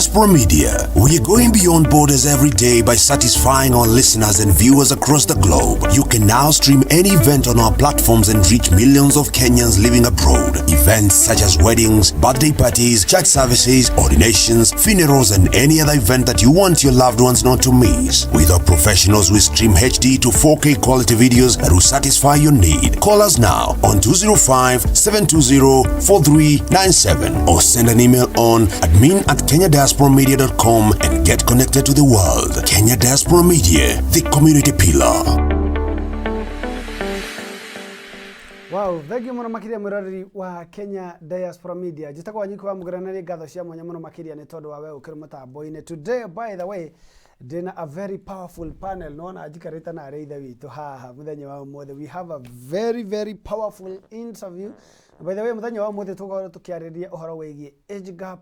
Diaspora Media, we are going beyond borders every day by satisfying our listeners and viewers across the globe. You can now stream any event on our platforms and reach millions of Kenyans living abroad. Events such as weddings, birthday parties, church services, ordinations, funerals, and any other event that you want your loved ones not to miss. With our professionals, we stream HD to 4K quality videos that will satisfy your need. Call us now on 205-720-4397 or send an email on admin@kenyadiasporamedia.com and get connected to the world. Kenya Diaspora Media, the community pillar. Wow, thank you muno makiria murari wa Kenya Diaspora Media. Jitako wanyiko wa mugeranari gatho cia mwanya muno makiria ni tondu wa we ukirumuta boine. Today, by the way, dina a very powerful panel. No na ajikarita na reitha witu haha muthenya wa umothe. We have a very powerful interview. By the way, muthenya wa umothe tuko tukiariria uhoro wigie age gap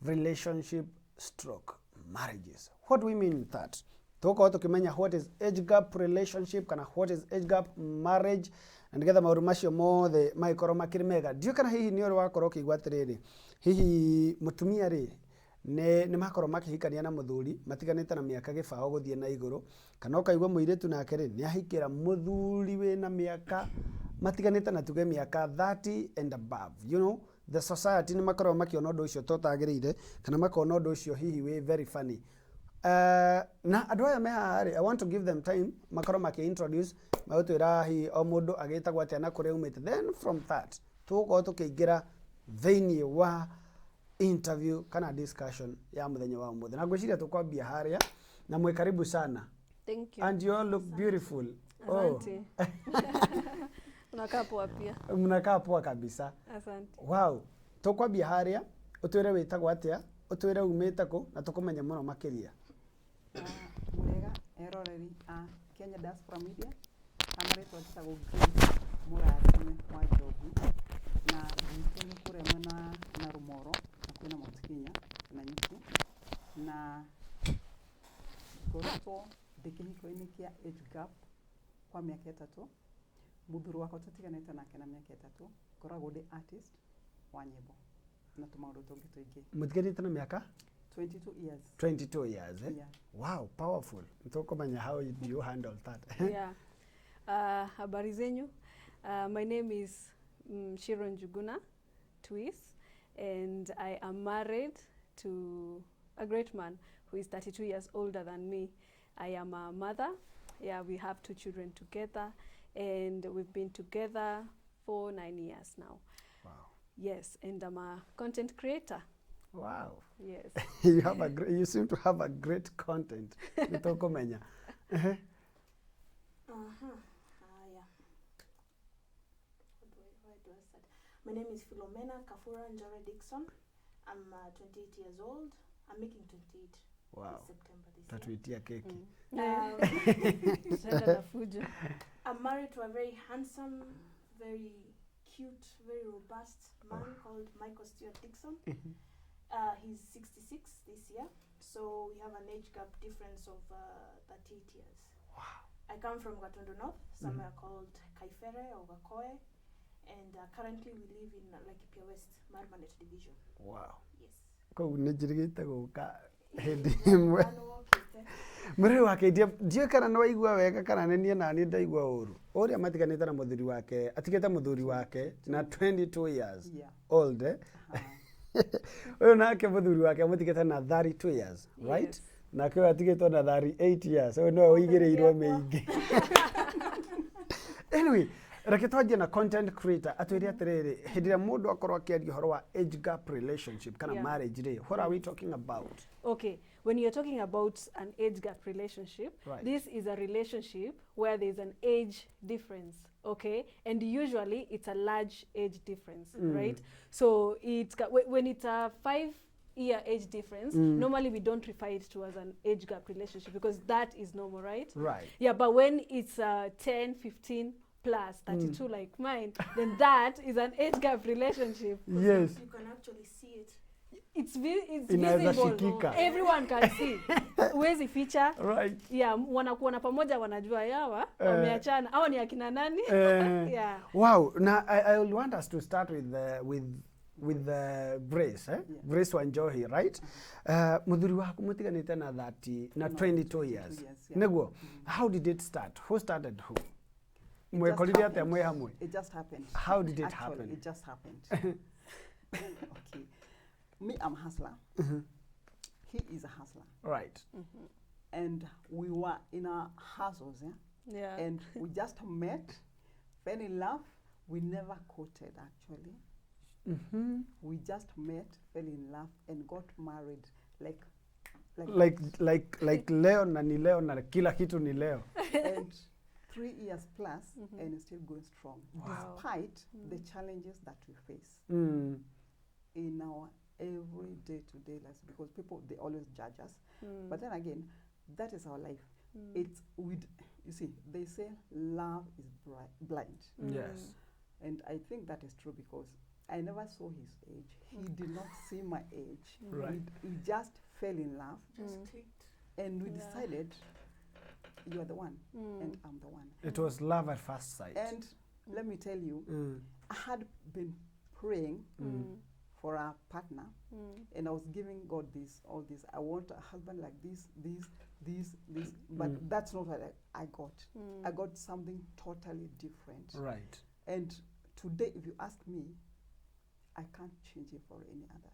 relationship stroke marriages. What do we mean with that? Tuko tukimenya what is age gap relationship kana what is age gap marriage and getha mauru macio mothe maikoro makiri mega. Dio kana hihi ni oro wakoro kigwa atiriri hihi mutumia ri ne makoro makihikania na muthuri matiganite na miaka gibao guthie na iguru kana ukaigwa muiretu nake ri ni ahikira muthuri we na miaka matiganite na tuge miaka 30 and above. You know, the society ni makoro makiona undu ucio totagirire kana makona undu ucio hihi we very funny. Na adwaya mehari, I want to give them time makoro maki introduce mautwira hi o mundu agitagwa atia na kure umite. Then from that tuko tukiingira thini wa interview kana discussion ya muthenya wa umuthe. Na ngwiciria tukwambia haria na mwe karibu sana. Thank you. And you all look beautiful. Asante. Unakaa poa pia. Mnakaa poa kabisa. Asante. Wow. Tukwambia haria utwire witagwa atia, utwire umite ku na tukumenya muno makiria. Murega eroreri a Kenya Diaspora Media amaretwo tsago murari wa jogu na mtoni kure mwana na rumoro na mutikinya na nyuki na goroto dekihiko-ini kia age gap kwa miaka 3 muthuru wako tutiganite nake na miaka 3 koragwo ndi artist wa nyimbo na tumaundu tungi tuingi Mutiganite na miaka 22 years. 22 years, eh? Yeah. Wow, powerful. Ntokomanya, how do you handle that? Yeah. Habari zenyu. My name is Shiron Juguna Twis, and I am married to a great man who is 32 years older than me. I am a mother. Yeah, we have 2 children together, and we've been together for 9 years now. Wow. Yes, and I'm a content creator. Wow. Yes. You seem to have a great content. Nitokomenya. Yeah. Where do I start? My name is Philomena Kafura Njore Dixon. I'm 28 years old. I'm making 28 Wow. September this Tatuitia keki. I'm married to a very handsome, very cute, very robust man called Michael Stewart Dixon. He's 66 this year, so we have an age gap difference of 38 years. Wow. I come from Gatundu North, somewhere called Kaifere or Gakoe, and currently we live in Laikipia West, Marmanet Division. Wow. Yes. Ko nejirigite guka hindi imwe. Mure wake dio kana no igwa wega kana nenie na ni ndaigwa uru. Oria matiganite na muthuri wake, atigete muthuri wake na 22 years. Yeah. Old, eh? Oyo nake muthuri wake mutigete na 32 years, right? Yes. Na kwa atigete na 38 years. So no uigireirwo meingi. Anyway, rakitwaje na content creator atwiri atiriri hindira mundu akorwo akiaria horo wa age gap relationship kana marriage ri. What are we talking about? Okay, when you're talking about an age gap relationship, Right. this is a relationship where there's an age difference, okay? And usually it's a large age difference, right? So when it's a 5-year age difference, normally we don't refer it to as an age gap relationship because that is normal, right? Right. Yeah, but when it's 10, 15 plus 32 like mine, then that is an age gap relationship. Yes. You can actually see it. It's Inaweza visible. shikika. Everyone can see. Where's the feature? Right. Yeah, wanakuona pamoja wanajua yawa wameachana. Hawa ni akina nani? Yeah. Wow. Now I will want us to start with with Grace, eh? Yeah. Grace Wanjohi, right? Muthuri waku mutiganite na 30 na 22 years. yeah. Neguo, how did it start? Who started who? It Mwekorire just atia mwe hamwe? It just happened. How did it Actually, happen? It just happened. Okay. Me, I'm a hustler. He is a hustler. Right. And we were in our hustles, yeah? Yeah. And we just met, fell in love. We never courted, actually. We just met, fell in love, and got married Like leo na ni leo na kila kitu ni leo. And 3 years plus, and still going strong, Wow. despite the challenges that we face in our every day-to-day lives, because people, they always judge us. But then again, that is our life. It's with, you see, they say love is blind. Yes. And I think that is true, because I never saw his age. He did not see my age. Right. We just fell in love, Just clicked. and we Yeah. decided, you are the one, and I'm the one. It was love at first sight. And let me tell you, I had been praying for a partner, and I was giving God all this. I want a husband like this, but that's not what I got. I got something totally different. Right. And today, if you ask me, I can't change him for any other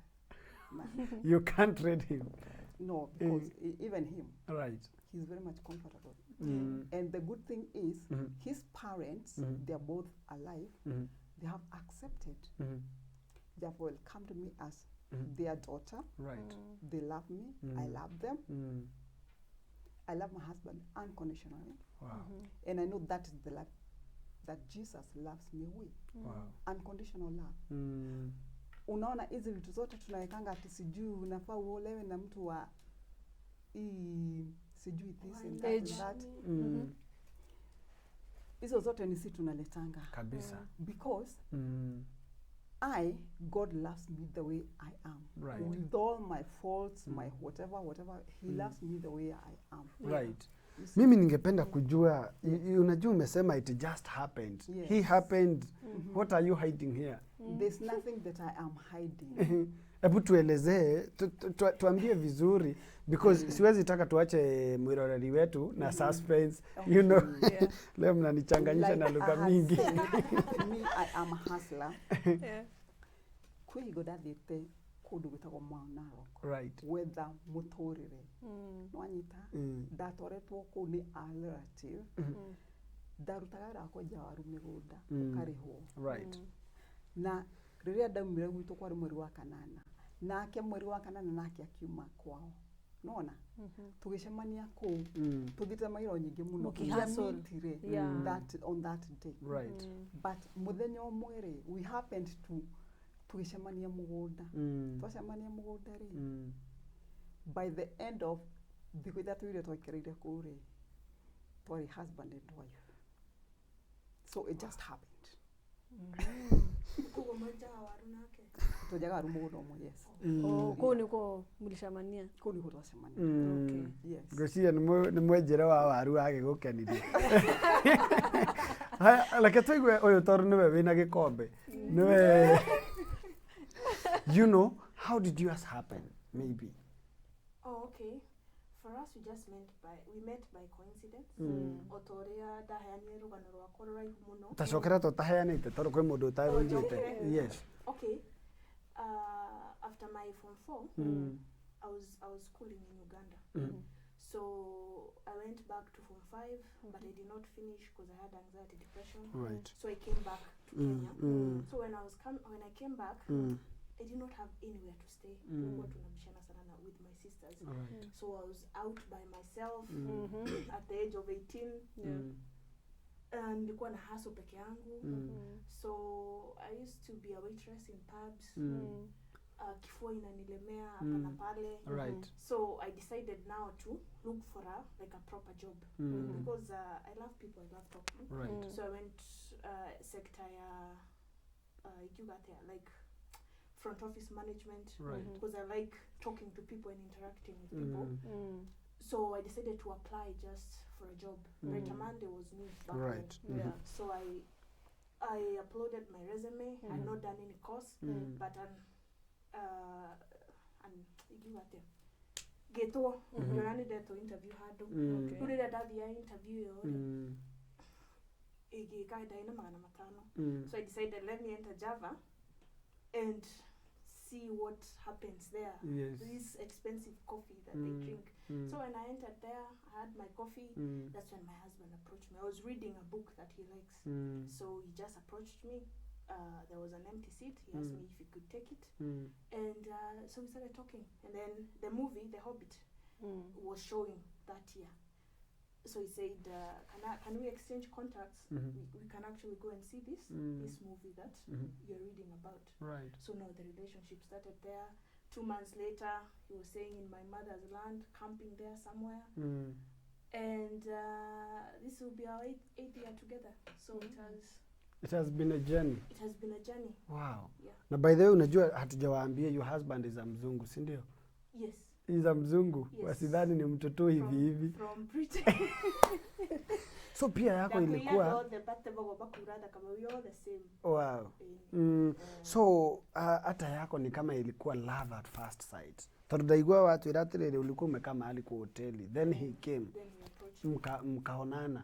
man. You can't read him. No, because even him, Right. he's very much comfortable. And the good thing is, his parents, they're both alive. They have accepted. They have welcomed me as their daughter. Right. They love me. I love them. I love my husband unconditionally. Wow. And I know that is the love that Jesus loves me with. Wow. Unconditional love. Unaona hizi vitu zote tunawekanga ati sijui unafaa uolewe na mtu wa sijui this and that and that. Hizo zote ni sisi tunaletanga. Kabisa. Because God loves me the way I am. Right. With all my faults, my whatever, he loves me the way I am. Right. You see? Mimi ningependa kujua, unajua umesema it just happened. Yes. He happened. What are you hiding here? There's nothing that I am hiding. Hebu tuelezee, tuambie vizuri, because siwezi taka tuache mwiroreri wetu na suspense, you know. Yeah. Leo mnanichanganyisha na lugha mingi. Me, I am a hustler. Yeah. Kwigo dathite kundu gwitagwo Narok. Right. Whether muturire. Nwanyita. Ndatoretwo kuu ni a relative. Ndarutaga wĩra wa kwenja waru mĩgũnda ũkarĩhwo. Right. Na rĩrĩa ndaumire gwitũ kwarĩ mweri wa kanana, nake mweri wa kanana nake akiuma kwao. Nona? Tugĩcemania kũu, tũthiĩte mairo nyingĩ mũno. Mũkĩhustle. Yeah. On that day. Right. But mũthenya ũmwe rĩ, we happened to tugĩcemania mũgũnda. Twacemania mũgũnda rĩ. By the end of thikũ ithatũ iria twaikarĩire kũu rĩ, twarĩ husband and wife. So it just happened. Kugo mwenjaga waru nake. Twenjaga waru mũgũnda ũmwe, yes. Kũu nĩkuo mũlicemania. Kũu nĩkuo twacemania. Okay. Yes. Ngwĩciria nĩ mwenjera wa waru agĩgũkenirie. Reke tũigue ũyũ tondũ nĩwe wĩna gĩkombe. Nĩwe. You know, how did yours happen? Maybe. Oh, okay. For us, we met by coincidence. Otoria ndaheanire rugano rwakwa rũraihu mũno. Tacokera tũtaheanĩte tondũ kwĩ mũndũ ũtarũigĩte. Yes. Okay. After my form 4, I was schooling in Uganda. So I went back to form 5, but I did not finish because I had anxiety, depression. Right. So I came back to Kenya. So when I came back, I did not have anywhere to stay. Tunabishana sana with my sisters. Right. So I was out by myself at the age of 18. Yeah. And nilikuwa na hustle peke yangu. So I used to be a waitress in pubs. Kifua inanilemea hapa na pale. Right. So I decided now to look for a proper job because I love people, I love talking. Right. So I went sector like front office management, Right. because I like talking to people and interacting with people. So I decided to apply just for a job. Right, Monday was new back Right. then. Yeah. So I uploaded my resume. I'd not done any course, but geto nonanide to interview hado ndurira ndathia interview yo igikaida ina magana matano. So I decided, let me enter Java and see what happens there. This expensive coffee that they drink. So when I entered there, I had my coffee. That's when my husband approached me. I was reading a book that he likes. So he just approached me. There was an empty seat. He asked me if he could take it. And so we started talking. And then the movie, The Hobbit, was showing that year. So he said, can we exchange contacts? We can actually go and see this movie that you're reading about. Right. So now the relationship started there. 2 months later, he was staying in my mother's land, camping there somewhere. And this will be our eighth year together. So it has been a journey. It has been a journey. Wow. Yeah. Na by the way, unajua hatujawaambia your husband is a mzungu, si ndio? Yes. He's a mzungu. Yes. Wasidhani ni mtoto hivi. From Britain. So pia yako ilikuwa we all the same. Wow. So hata yako ni kama ilikuwa love at first sight. Tutaigwa watu iratirere ulikuwa umekaa mahali kwa hoteli. Then he came. Then he approached me. Mkaonana.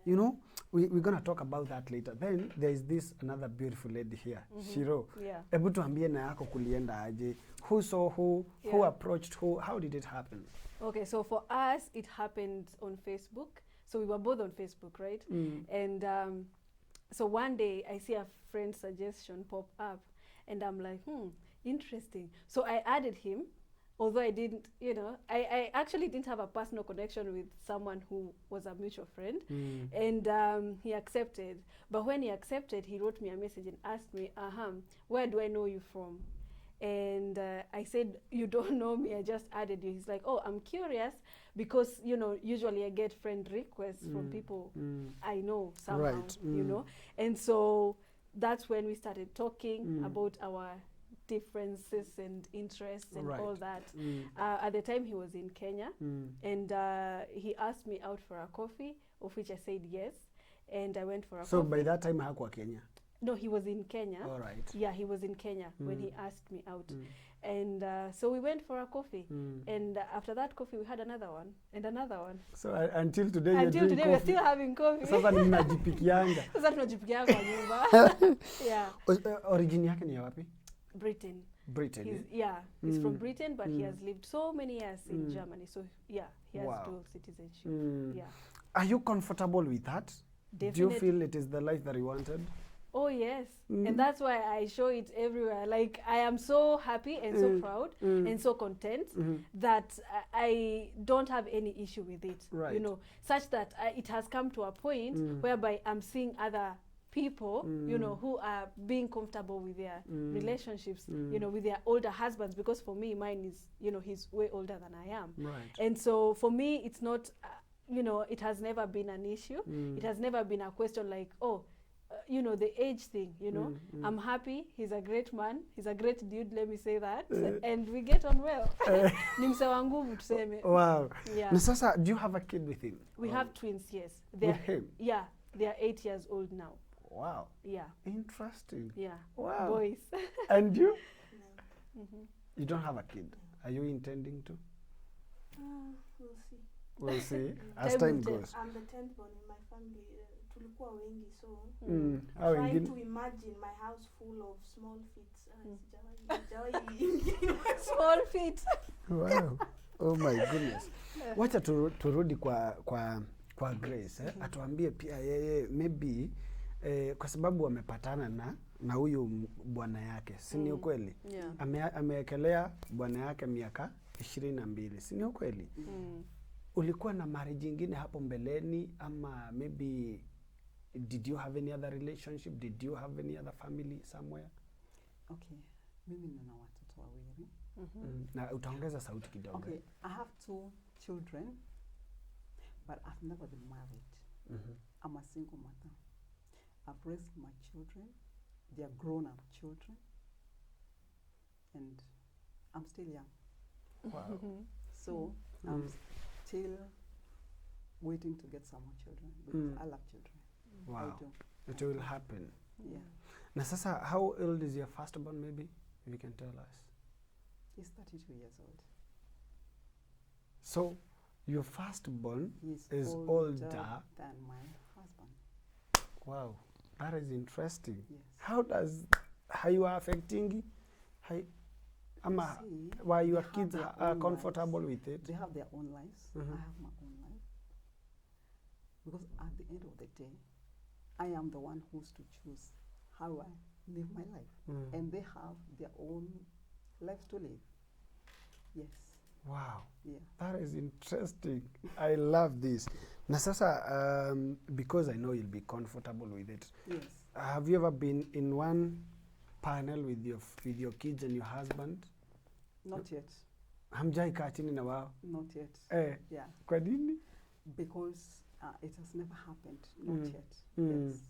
You know, we're going to talk about that later. Then there is this another beautiful lady here, Shiro. Yeah. Ebu tuambie na yako kulienda aje. Who saw who? Who approached who? How did it happen? Okay, so for us, it happened on Facebook. So we were both on Facebook, right? And so one day I see a friend's suggestion pop up, and I'm like, interesting. So I added him, although I didn't, I actually didn't have a personal connection with someone who was a mutual friend. And he accepted. But when he accepted, he wrote me a message and asked me, where do I know you from? And I said, you don't know me, I just added you. He's like, oh, I'm curious because, usually I get friend requests from people I know somehow, Right. And so that's when we started talking about our differences and interests and all that. At the time he was in Kenya, and he asked me out for a coffee, of which I said yes, and I went for a coffee. So by that time hakuwa Kenya? No, he was in Kenya. All right. Yeah, he was in Kenya when he asked me out. And so we went for a coffee. And after that coffee, we had another one and another one. So until today Until today, we're still having coffee. Sasa mnajipikianga. Sasa tunajipikianga kwa nyumba. Yeah. Origin yake ni ya wapi? Britain. Britain. He's from Britain, but he has lived so many years in Germany. So yeah, he has dual citizenship. Yeah. Are you comfortable with that? Definitely. Do you feel it is the life that you wanted? Oh yes, and that's why I show it everywhere. Like I am so happy and so proud and so content that I don't have any issue with it. Right. Such that it has come to a point whereby I'm seeing other people, who are being comfortable with their relationships, with their older husbands. Because for me, mine is, he's way older than I am. Right. And so for me, it's not, it has never been an issue. It has never been a question like, the age thing, I'm happy, he's a great man, he's a great dude, let me say that, and we get on well. Ni mse wa nguvu tuseme. Wow. Yeah. Na sasa, do you have a kid with him? We have twins, yes. With him? Yeah, they are 8 years old now. Wow. Yeah. Interesting. Yeah. Wow. Boys. And you? No. You don't have a kid. Are you intending to? We'll see. We'll see. As time goes. I'm the 10th born in my family. Tulikuwa wengi, so Trying to imagine my house full of small feet. Small feet. Wow. Oh my goodness. Wacha turudi kwa Grace. Atuambie pia yeye maybe kwa sababu wamepatana na huyu bwana yake. Si ni ukweli? Yeah. Amewekelea bwana yake miaka 22. Si ni ukweli? Ulikuwa na marriage nyingine hapo mbeleni ama maybe did you have any other relationship? Did you have any other family somewhere? Okay. Mimi nina watoto wawili. Na utaongeza sauti kidogo. Okay. I have 2 children, but I've never been married. I'm a single mother. I've raised my children. They are grown-up children. And I'm still young. Wow. So I'm still waiting to get some more children because I love children. Wow. I do. It will happen. Yeah. Na sasa, how old is your firstborn, maybe, if you can tell us? He's 32 years old. So, your firstborn He's is older older. than my husband. Wow, that is interesting. Yes. How you are affecting? How, See, why your they have kids their are own comfortable lives. with it? They have their own lives. Mhm. I have my own life. Because at the end of the day, I am the one who's to choose how I live my life. Mm. And they have their own lives to live. Yes. Wow, Yeah. that is interesting. I love this. Na sasa, because I know you'll be comfortable with it, Yes. have you ever been in one panel with your kids and your husband? Not yet. Hamjai kaa chini na wao? Not yet. Yeah. Kwa nini? Because it has never happened. Not Mm. yet. Mm. Yes.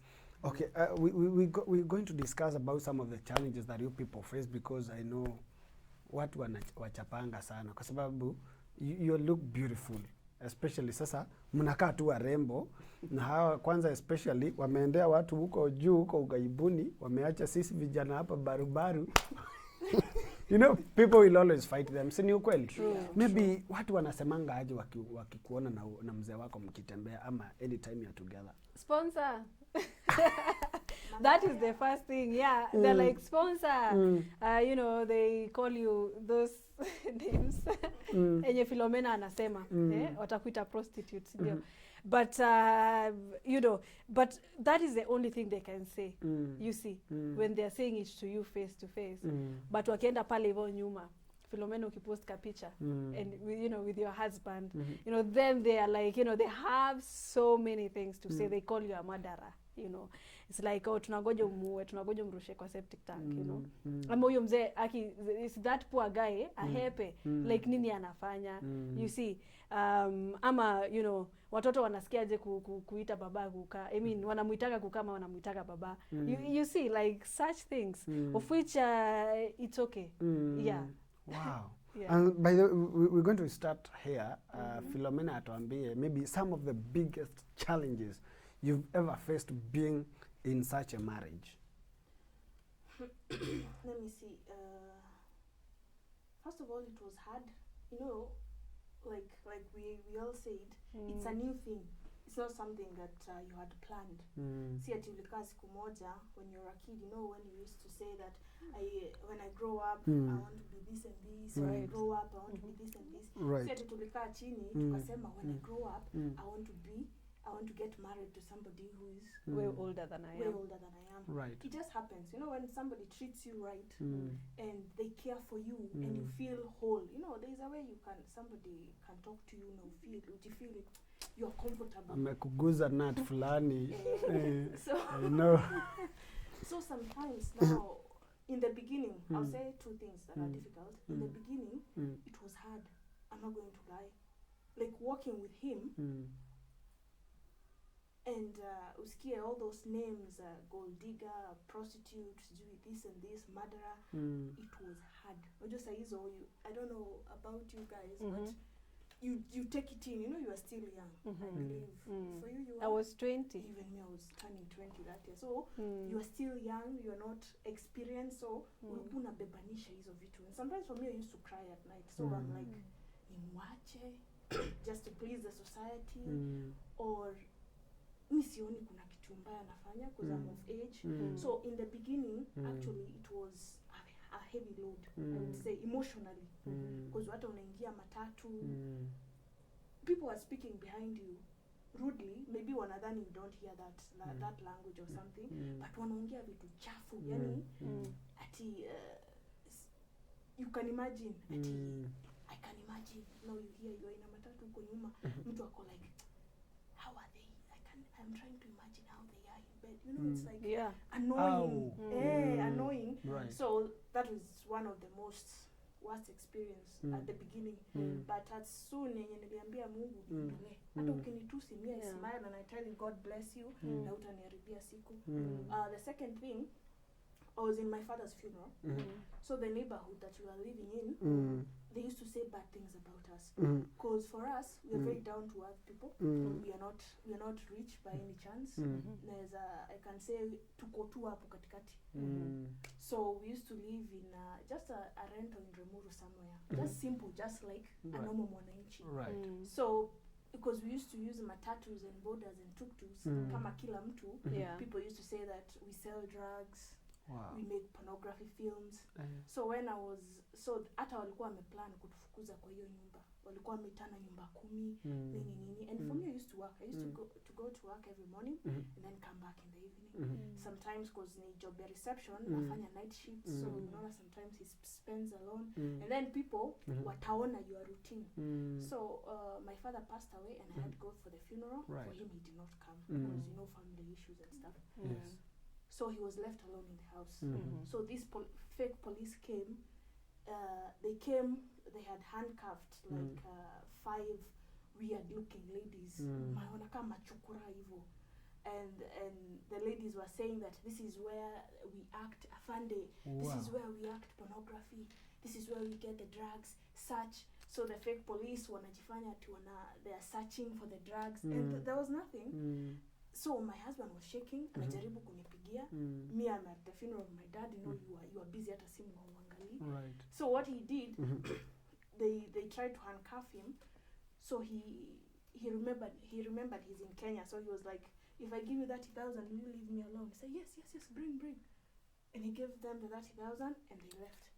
Okay, we're going to discuss about some of the challenges that you people face, because I know watu wachapanga sana kwa sababu you look beautiful, especially sasa mnakaa tu warembo na hawa kwanza especially wameendea watu huko juu huko ugaibuni, wameacha sisi vijana hapa barubaru. You know, people will always fight them. Si ni ukweli? Maybe watu wanasemanga aje wakikuona na mzee wako mkitembea ama anytime you're together? Sponsor. That is the first thing. Yeah, they're like sponsor. You know, they call you those names. Enye Philomena anasema, watakuita prostitutes, ndio. But you know, but that is the only thing they can say. You see, when they're saying it to you face to face. But wakienda pale hivyo nyuma, Philomena ukipost ka picture and you know, with your husband, you know, then they are like, you know, they have so many things to say. They call you a murderer, you know. It's like, oh, tunagoja umuue, tunagoja mrushe kwa septic tank, you know. Ama huyo mzee is that poor guy ahepe, like nini anafanya, you see. Ama, you know, watoto wanasikiaje kuita baba kukaa, I mean, wanamuitaka kukaa ama wanamuitaka baba. You see, like such things, of which it's okay. Yeah. Wow. Yeah. And by the way, we're going to start here. Philomena atuambie maybe some of the biggest challenges you've ever faced being in such a marriage. Let me see. First of all, it was hard. You know, like we all said, it's a new thing. It's not something that you had planned. See, ati ulikaa siku moja when you're a kid, you know, when you used to say that when I grow up, I want to be this and this. When I grow up, I want to be this and this. Right. See, ati tulikaa chini, tukasema when I grow up, I want to get married to somebody who is way older than I am. way older than I am. Right. It just happens, you know, when somebody treats you right and they care for you and you feel whole. You know, there's a way somebody can talk to you and you feel you're comfortable. Amekuguza nut fulani. So I know. So sometimes now, in the beginning, I'll say two things that are difficult. In the beginning, it was hard. I'm not going to lie. Like working with him. And usikie all those names, gold digger, prostitute, this and this, murderer. It was hard. Just I don't know about you guys, but you take it in. You know, you are still young. I believe for you I was 20. Even me, I was turning 20 that year. So you are still young. You are not experienced. So unabebanisha hizo vitu. And sometimes for me, I used to cry at night. So I'm like, nimwache just to please the society, or mi sioni kuna kitu mbaya nafanya because I'm of age. So in the beginning, actually it was a heavy load, I would say, emotionally, because hata unaingia matatu, people are speaking behind you rudely, maybe wanadhani you don't hear that language or something, but wanaongea vitu chafu, yani ati you can imagine, ati I can imagine, now you hear you're in a matatu huko nyuma, mtu ako like, how are they? I'm trying to imagine how they are in bed. You know, it's like annoying. Annoying. Right. So that was one of the most worst experience at the beginning. But as soon as niliambia Mungu nile, hata ukinitusi mimi I smile and I tell you God bless you, na utaniharibia siku. The second thing, I was in my father's funeral. Mhm. So the neighborhood that we were living in, Mm. they used to say bad things about us. Mm. Because for us, we're Mm. very down to earth people. Mm. We are not rich by any chance. Mm. There's I can say tuko tu hapo katikati. Mm. So we used to live in just a rental in Remuru somewhere. Mhm. Just simple, just like a Right. normal mwananchi. Right. So because we used to use matatus and bodas and tuk-tuks, Mm. kama kila mtu, Yeah. people used to say that we sell drugs, Wow. we make pornography films. Eh. So when I was, so hata walikuwa wameplan kutufukuza kwa hiyo nyumba. Walikuwa wametana nyumba 10, nini. And for me, I used to work. I used to go to work every morning and then come back in the evening. Sometimes because ni job ya reception, nafanya night shift, so unaona sometimes he spends alone. And then people wataona your routine. So my father passed away and I had to go for the funeral. Right. For him, he did not come because family issues and stuff. Yes. So he was left alone in the house. Mhm. So these fake police came. They came. They had handcuffed like 5 weird-looking ladies. Maona kama chukura hivyo. And the ladies were saying that this is where we act afande. This is where we act pornography. This is where we get the drugs. Search. So the fake police wanajifanya ati they are searching for the drugs, and there was nothing. So my husband was shaking, anajaribu kunipigia. Me, I'm at the funeral of my dad. You are busy, hata simu hauangalii. Right. So what he did, they tried to handcuff him. So he remembered he's in Kenya. So he was like, if I give you 30,000, will you leave me alone? He said, yes, bring. And he gave them the 30,000 and they left.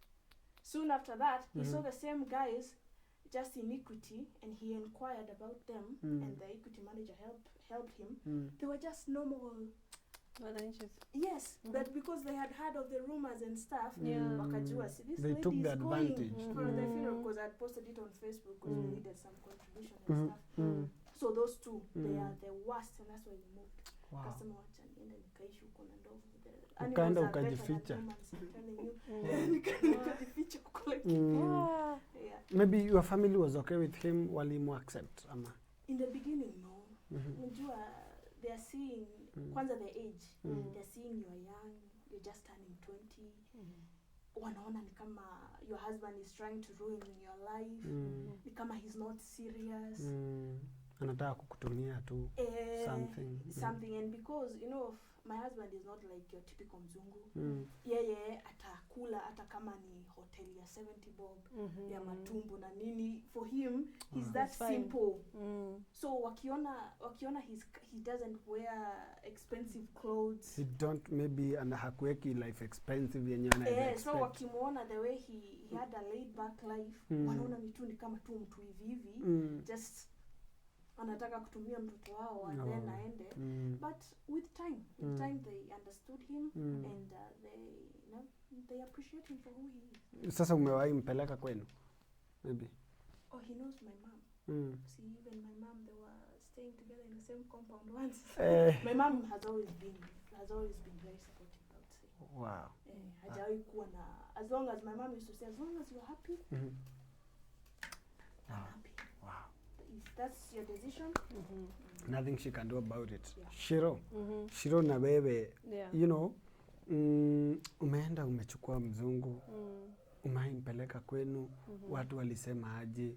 Soon after that, he saw the same guys just in Equity, and he inquired about them, and the Equity manager helped him. They were just normal. Yes, but because they had heard of the rumors and stuff, wakajua, see, this They lady took is the going advantage. for the funeral, because I had posted it on Facebook because we needed some contribution and stuff. So those two, they are the worst, and that's why we moved. Wow. Customer wacha niende nikaishi huko na ndovu. Ukaenda ukajificha. Nikajificha huko like yeah. Maybe your family was okay with him, walimu accept ama? In the beginning, no. Unajua, they are seeing kwanza the age. They are seeing you are young, you're just turning 20. Wanaona ni kama your husband is trying to ruin your life. Ni kama he's not serious. Anataka kukutumia tu something. And because my husband is not like your typical mzungu. Yeye atakula hata kama ni hotel ya 70 bob ya matumbo na nini. For him, he's that simple. So wakiona he doesn't wear expensive clothes. He don't maybe hakuweki life expensive yenye expect. So wakimuona the way he had a laid back life, wanaona mitu ni kama tu mtu hivi just anataka kutumia mtoto wao and then aende. But with time they understood him and they appreciate him for who he is. Sasa umewahi mpeleka kwenu? Maybe. Oh, he knows my mom. See, even my mom, they were staying together in the same compound once. My mom has always been very supportive, I would say. Wow. Hajawahi kuwa na, as long as my mom used to say, as long as you're happy, I'm happy. Wow. If that's your decision, nothing she can do about it. Yeah. Shiro na wewe, umeenda umechukua mzungu, umeimpeleka kwenu, watu walisema aje,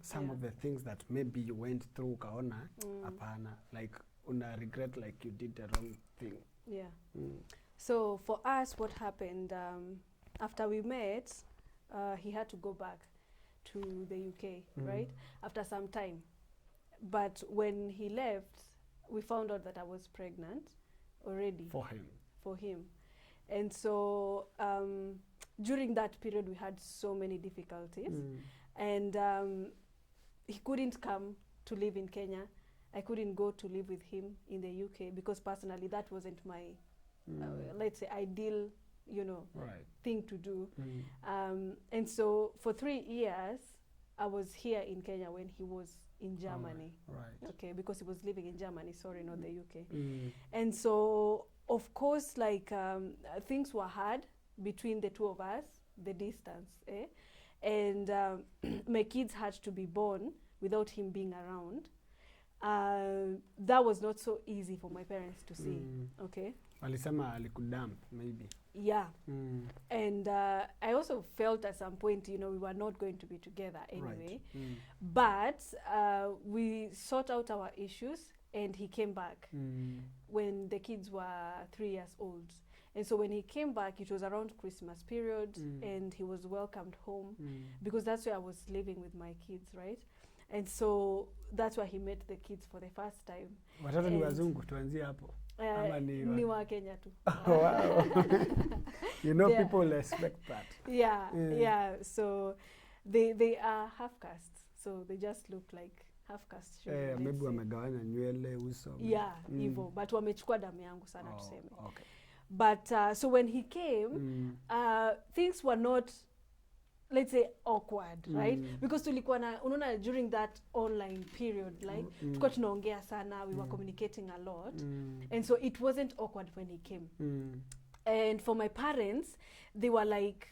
some of the things that maybe you went through ukaona, hapana, like una regret like you did the wrong thing. Yeah. So for us, what happened, after we met, he had to go back to the UK, right? After some time. But when he left, we found out that I was pregnant already. For him. And so during that period, we had so many difficulties. And he couldn't come to live in Kenya. I couldn't go to live with him in the UK because personally that wasn't my, let's say, ideal, thing to do. And so for 3 years, I was here in Kenya when he was in Germany. Right. Okay, because he was living in Germany, sorry, not the UK. And so, of course, like, things were hard between the two of us, the distance, and my kids had to be born without him being around. That was not so easy for my parents to see, okay? Alisema alikudump maybe. Yeah. And I also felt at some point, you know, we were not going to be together anyway. Right. But we sort out our issues and he came back when the kids were 3 years old. And so when he came back, it was around Christmas period and he was welcomed home because that's where I was living with my kids, right? And so that's where he met the kids for the first time. Watoto ni wazungu, tuanzie hapo. Ni wa Kenya tu. Wow. You know, Yeah. people expect that. Yeah. So they are half caste. So they just look like half caste. Maybe wamegawanya nywele uso. Yeah, hivyo. But wamechukua damu yangu sana tuseme. Okay. But so when he came, things were not, let's say, awkward, right? Because tulikuwa na, unaona, during that online period, like, tulikuwa tunaongea sana, we were communicating a lot. And so it wasn't awkward when he came. And for my parents, they were like,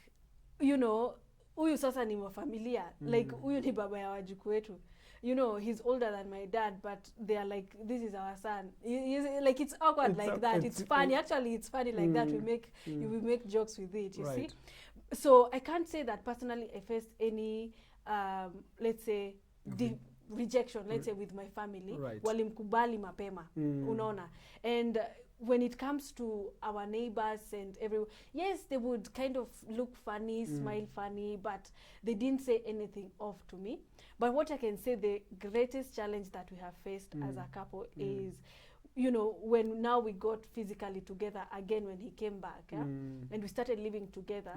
you know, huyu sasa ni wa familia. Like, huyu ni baba ya wajukuu wetu. You know, he's older than my dad, but they are like, this is our son. Like, it's awkward like that. It's funny. Actually, it's funny like that. We make jokes with it, you see? So I can't say that personally I faced any, let's say, rejection, let's say, with my family. Walimkubali mapema, unaona. And when it comes to our neighbors and everyone, yes, they would kind of look funny, smile funny, but they didn't say anything off to me. But what I can say, the greatest challenge that we have faced as a couple is, you know, when now we got physically together again when he came back, and we started living together,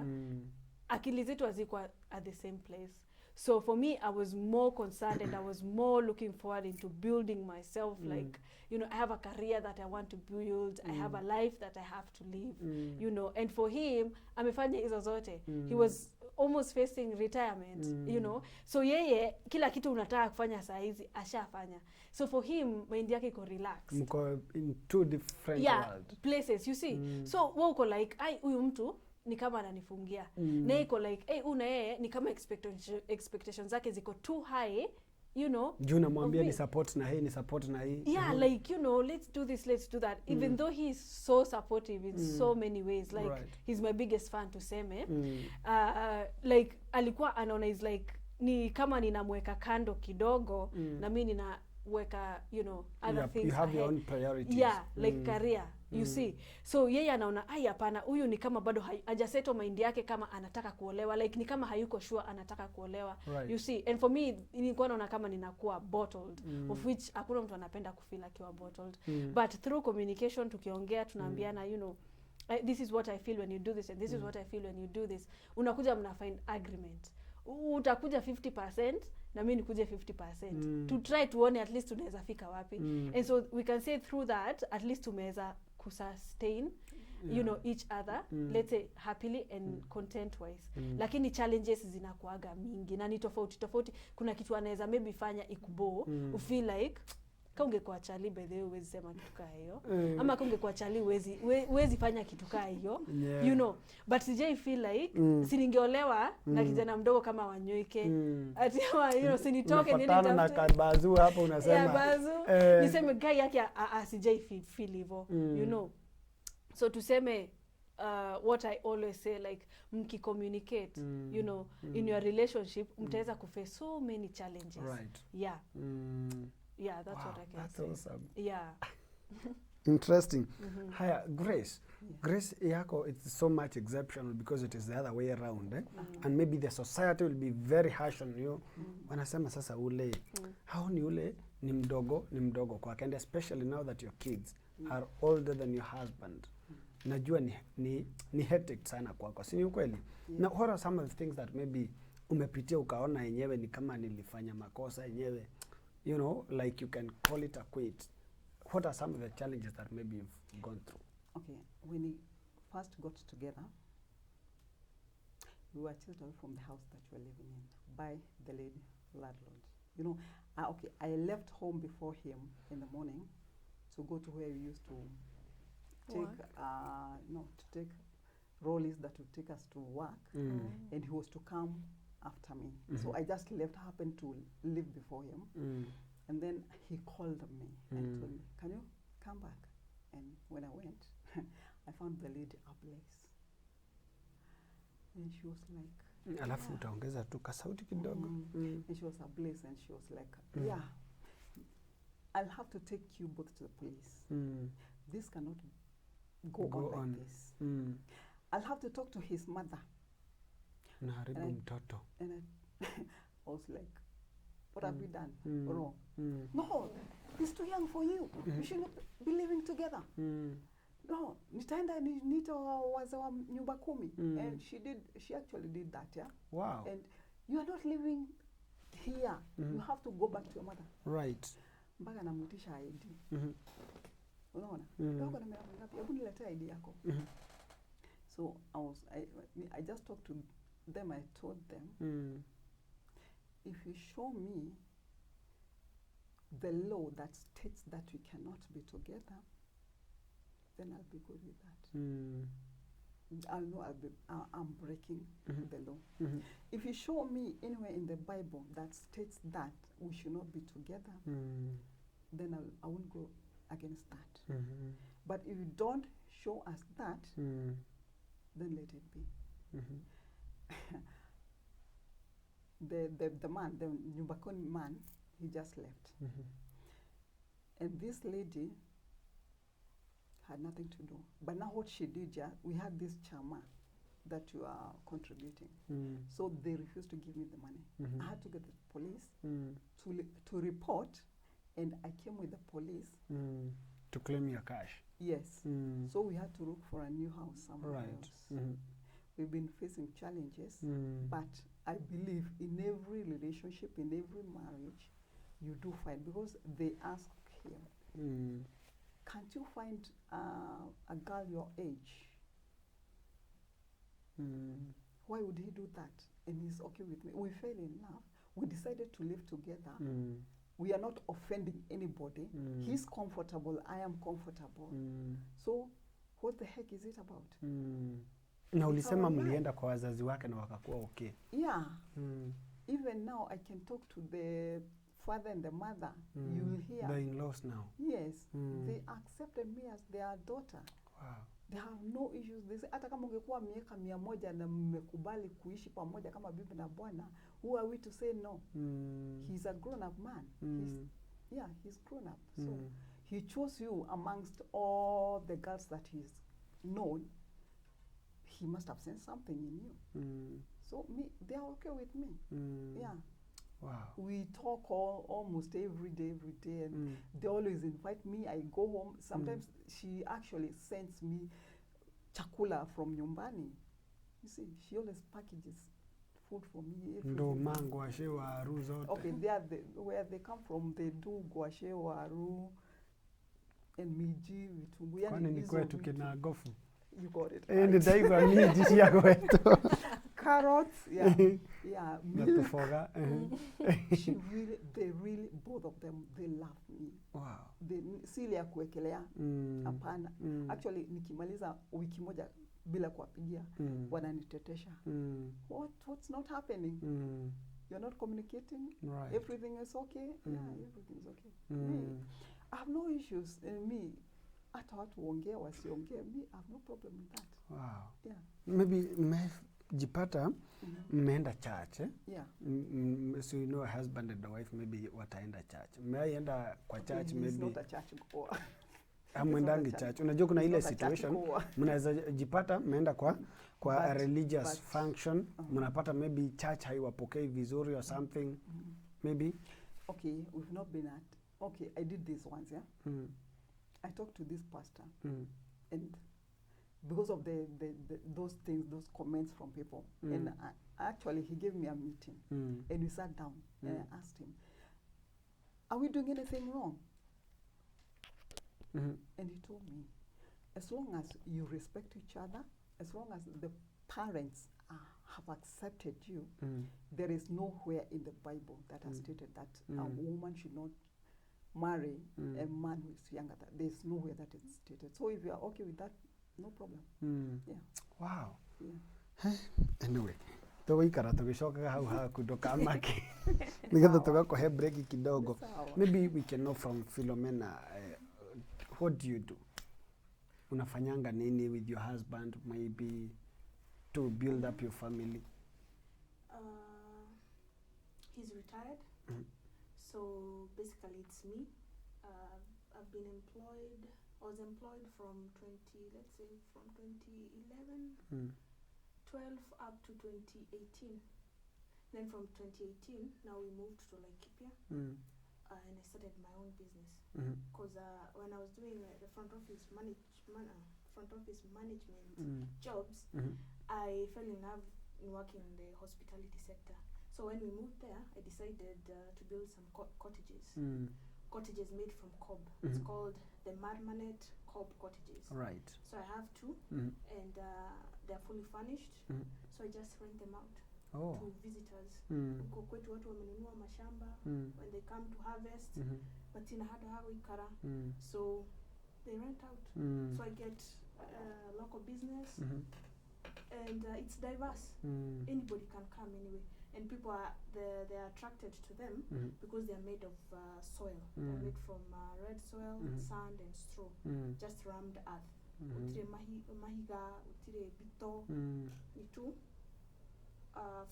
akili zetu hazikuwa at the same place. So for me, I was more concerned and I was more looking forward into building myself. Like, you know, I have a career that I want to build. I have a life that I have to live, you know. And for him, amefanya hizo zote. He was almost facing retirement, you know. So yeye, kila kitu unataka kufanya saa hizi, ashafanya. So for him, mind yake iko relaxed. Mko in two different worlds. Places, you see. So wewe uko like, ai, huyu mtu ni kama ananifungia. Na iko like, hey, una yeye ni kama expectations zake ziko too high, you know. Juu namwambia ni support na hii, ni support na hii. Yeah, like, you know, let's do this, let's do that. Even though he's so supportive in so many ways, like, he's my biggest fan tuseme. Like, alikuwa anaona is like, ni kama ninamweka kando kidogo, na mimi ninaweka, you know, other things. You have your own priorities. Yeah, like career. You see, so yeye anaona ai hapana, huyu ni kama bado hajasettle mind yake kama anataka kuolewa, like ni kama hayuko sure anataka kuolewa. You see, and for me nilikuwa naona kama ninakuwa bottled, of which hakuna mtu anapenda kufeel akiwa bottled. But through communication, tukiongea tunaambiana, you know, this is what I feel when you do this and this is what I feel when you do this. Unakuja mna find agreement. Utakuja 50% na mimi nikuje 50%. To try tuone at least tunaweza fika wapi. And so we can say through that at least tumeweza kusustain, you know, each other, let's say happily and content wise. Lakini challenges zinakuaga mingi na ni tofauti. Kuna kitu anaweza maybe fanya ikubo, feel like kama ungekuwa chali by the way huwezi sema kitu kama hiyo, ama kama ungekuwa chali huwezi fanya kitu kama hiyo, you know. But sijai feel like siningeolewa na kijana mdogo kama Wanyoike, ati you know, sinitoke nini na kabazu hapo unasema. Yeah, bazu. Niseme guy yake sijai feel hivyo, you know. So tuseme what I always say, like, mki-communicate, you know, in your relationship, mtaweza kuface so many challenges. Yeah. Yeah, that's what I can say. That's awesome. Yeah. Interesting. Haya, Grace. Grace yako, it's so much exceptional because it is the other way around, eh? And maybe the society will be very harsh on you. Wanasema sasa ule, hao ni ule ni mdogo kwake, and especially now that your kids are older than your husband. Najua ni hectic sana kwako, si ni ukweli? Now, what are some of the things that maybe umepitia ukaona yenyewe ni kama nilifanya makosa yenyewe, you know, like you can call it a quit? What are some of the challenges that maybe you've gone through? Okay, when we first got together, we were chased away from the house that we were living in by the lady landlord. You know, okay, I left home before him in the morning to go to where we used to take rollies that would take us to work, and he was to come after me. So I just happened to live before him, and then he called me and told me, "Can you come back?" And when I went, I found the lady ablaze. And she was like, Alafu utaongeza tu kasauti kidogo. and she was ablaze and she was like, yeah, I'll have to take you both to the police. This cannot go on like this. I'll have to talk to his mother. Naharibu mtoto. And I was like, what have we done wrong? No, he's too young for you. You shouldn't be living together. No, nitaenda nita wazee wa nyumba 10. And she actually did that, yeah? Wow. And you are not living here. You have to go back to your mother. Right. Mpaka namutisha ID. Unaona? Ndio na mera ngapi? Hebu niletee ID yako. So I just talked to them. I told them, if you show me the law that states that we cannot be together, then I'll be good with that. I'll know I'm breaking the law. If you show me anywhere in the Bible that states that we should not be together, then I won't go against that. But if you don't show us that, then let it be. The man, the Nyumbakoni man, he just left. And this lady had nothing to do. But now what she did, yeah, we had this chama that you are contributing. So they refused to give me the money. I had to get the police to report, and I came with the police. To claim your cash. Yes. So we had to look for a new house somewhere else. We've been facing challenges, but I believe in every relationship, in every marriage, you do fight, because they ask him, can't you find a girl your age? Why would he do that? And he's okay with me. We fell in love. We decided to live together. We are not offending anybody. He's comfortable. I am comfortable. So what the heck is it about? Na ulisema mlienda kwa wazazi wake na wakakuwa okay. Yeah. Even now I can talk to the father and the mother. You will hear. They're in-laws now. Yes. They accepted me as their daughter. Wow. They have no issues. They say, hata kama ungekuwa miaka 100 na mmekubali kuishi pamoja kama bibi na bwana, who are we to say no? He's a grown-up man. He's grown up. So he chose you amongst all the girls that he's known. He must have seen something in you. So they are okay with me. Yeah. Wow. We talk almost every day, and they always invite me. I go home. Sometimes she actually sends me chakula from nyumbani. You see, she always packages food for me. Ndo mango ashe waru zote. Okay, where they come from, they do gwashe waru and miji vitungu. Kwani ni kwetu kina gofu? You got it. And daiva miji ya kwetu. Carrots, yeah, milk. They really, both of them, they love me. Wow. Sili ya kuwekelea, hapana. Actually, nikimaliza wiki moja bila kuwapigia, wananitetesha. What's not happening? You're not communicating? Right. Everything is okay? Yeah, everything's okay. I have no issues. Me, hata watu ongea wasiongea, me, I have no problem with that. Wow. Yeah. Maybe jipata mmeenda church, eh? Yeah. So you know a husband and a wife maybe wataenda church. Mmeenda kwa church maybe. He's not a church goer. Hamwendangi church. Unajua kuna ile situation mnaweza jipata mmeenda kwa a religious function, mnapata maybe church haiwapokei vizuri or something. Maybe. Okay, we've not been at. Okay, I did this once, yeah. I talked to this pastor, and because of those things, those comments from people, and actually he gave me a meeting, and we sat down, and I asked him, "Are we doing anything wrong?" And he told me, as long as you respect each other, as long as the parents have accepted you, there is nowhere in the Bible that has stated that a woman should not marry a man who is younger. There's nowhere that it's stated. So if you are okay with that, no problem. Yeah. Wow. Yeah. Anyway, tuwikara tugishoka hau kutoka maki. Nigetha tugakohe break kidogo. Maybe we can know from Philomena, what do you do unafanyanga nini with your husband maybe to build up your family? He's retired. So basically it's me. I've been employed, I was employed from 2011, 12 up to 2018. Then from 2018, now we moved to Laikipia, and I started my own business. Because when I was doing the front office management jobs, I fell in love in working in the hospitality sector. So when we moved there, I decided to build some cottages. Cottages made from cob. It's called the Marmanet Cob Cottages. Right. So I have two, and they're fully furnished. So I just rent them out to visitors. Huko kwetu watu wamenunua mashamba. When they come to harvest, matina hado hago ikara. So they rent out. So I get local business, and it's diverse. Anybody can come anyway. And people they're attracted to them because they're made of soil. They're made from red soil, sand, and straw, just rammed earth. Utire mahiga, utire bito, nitu,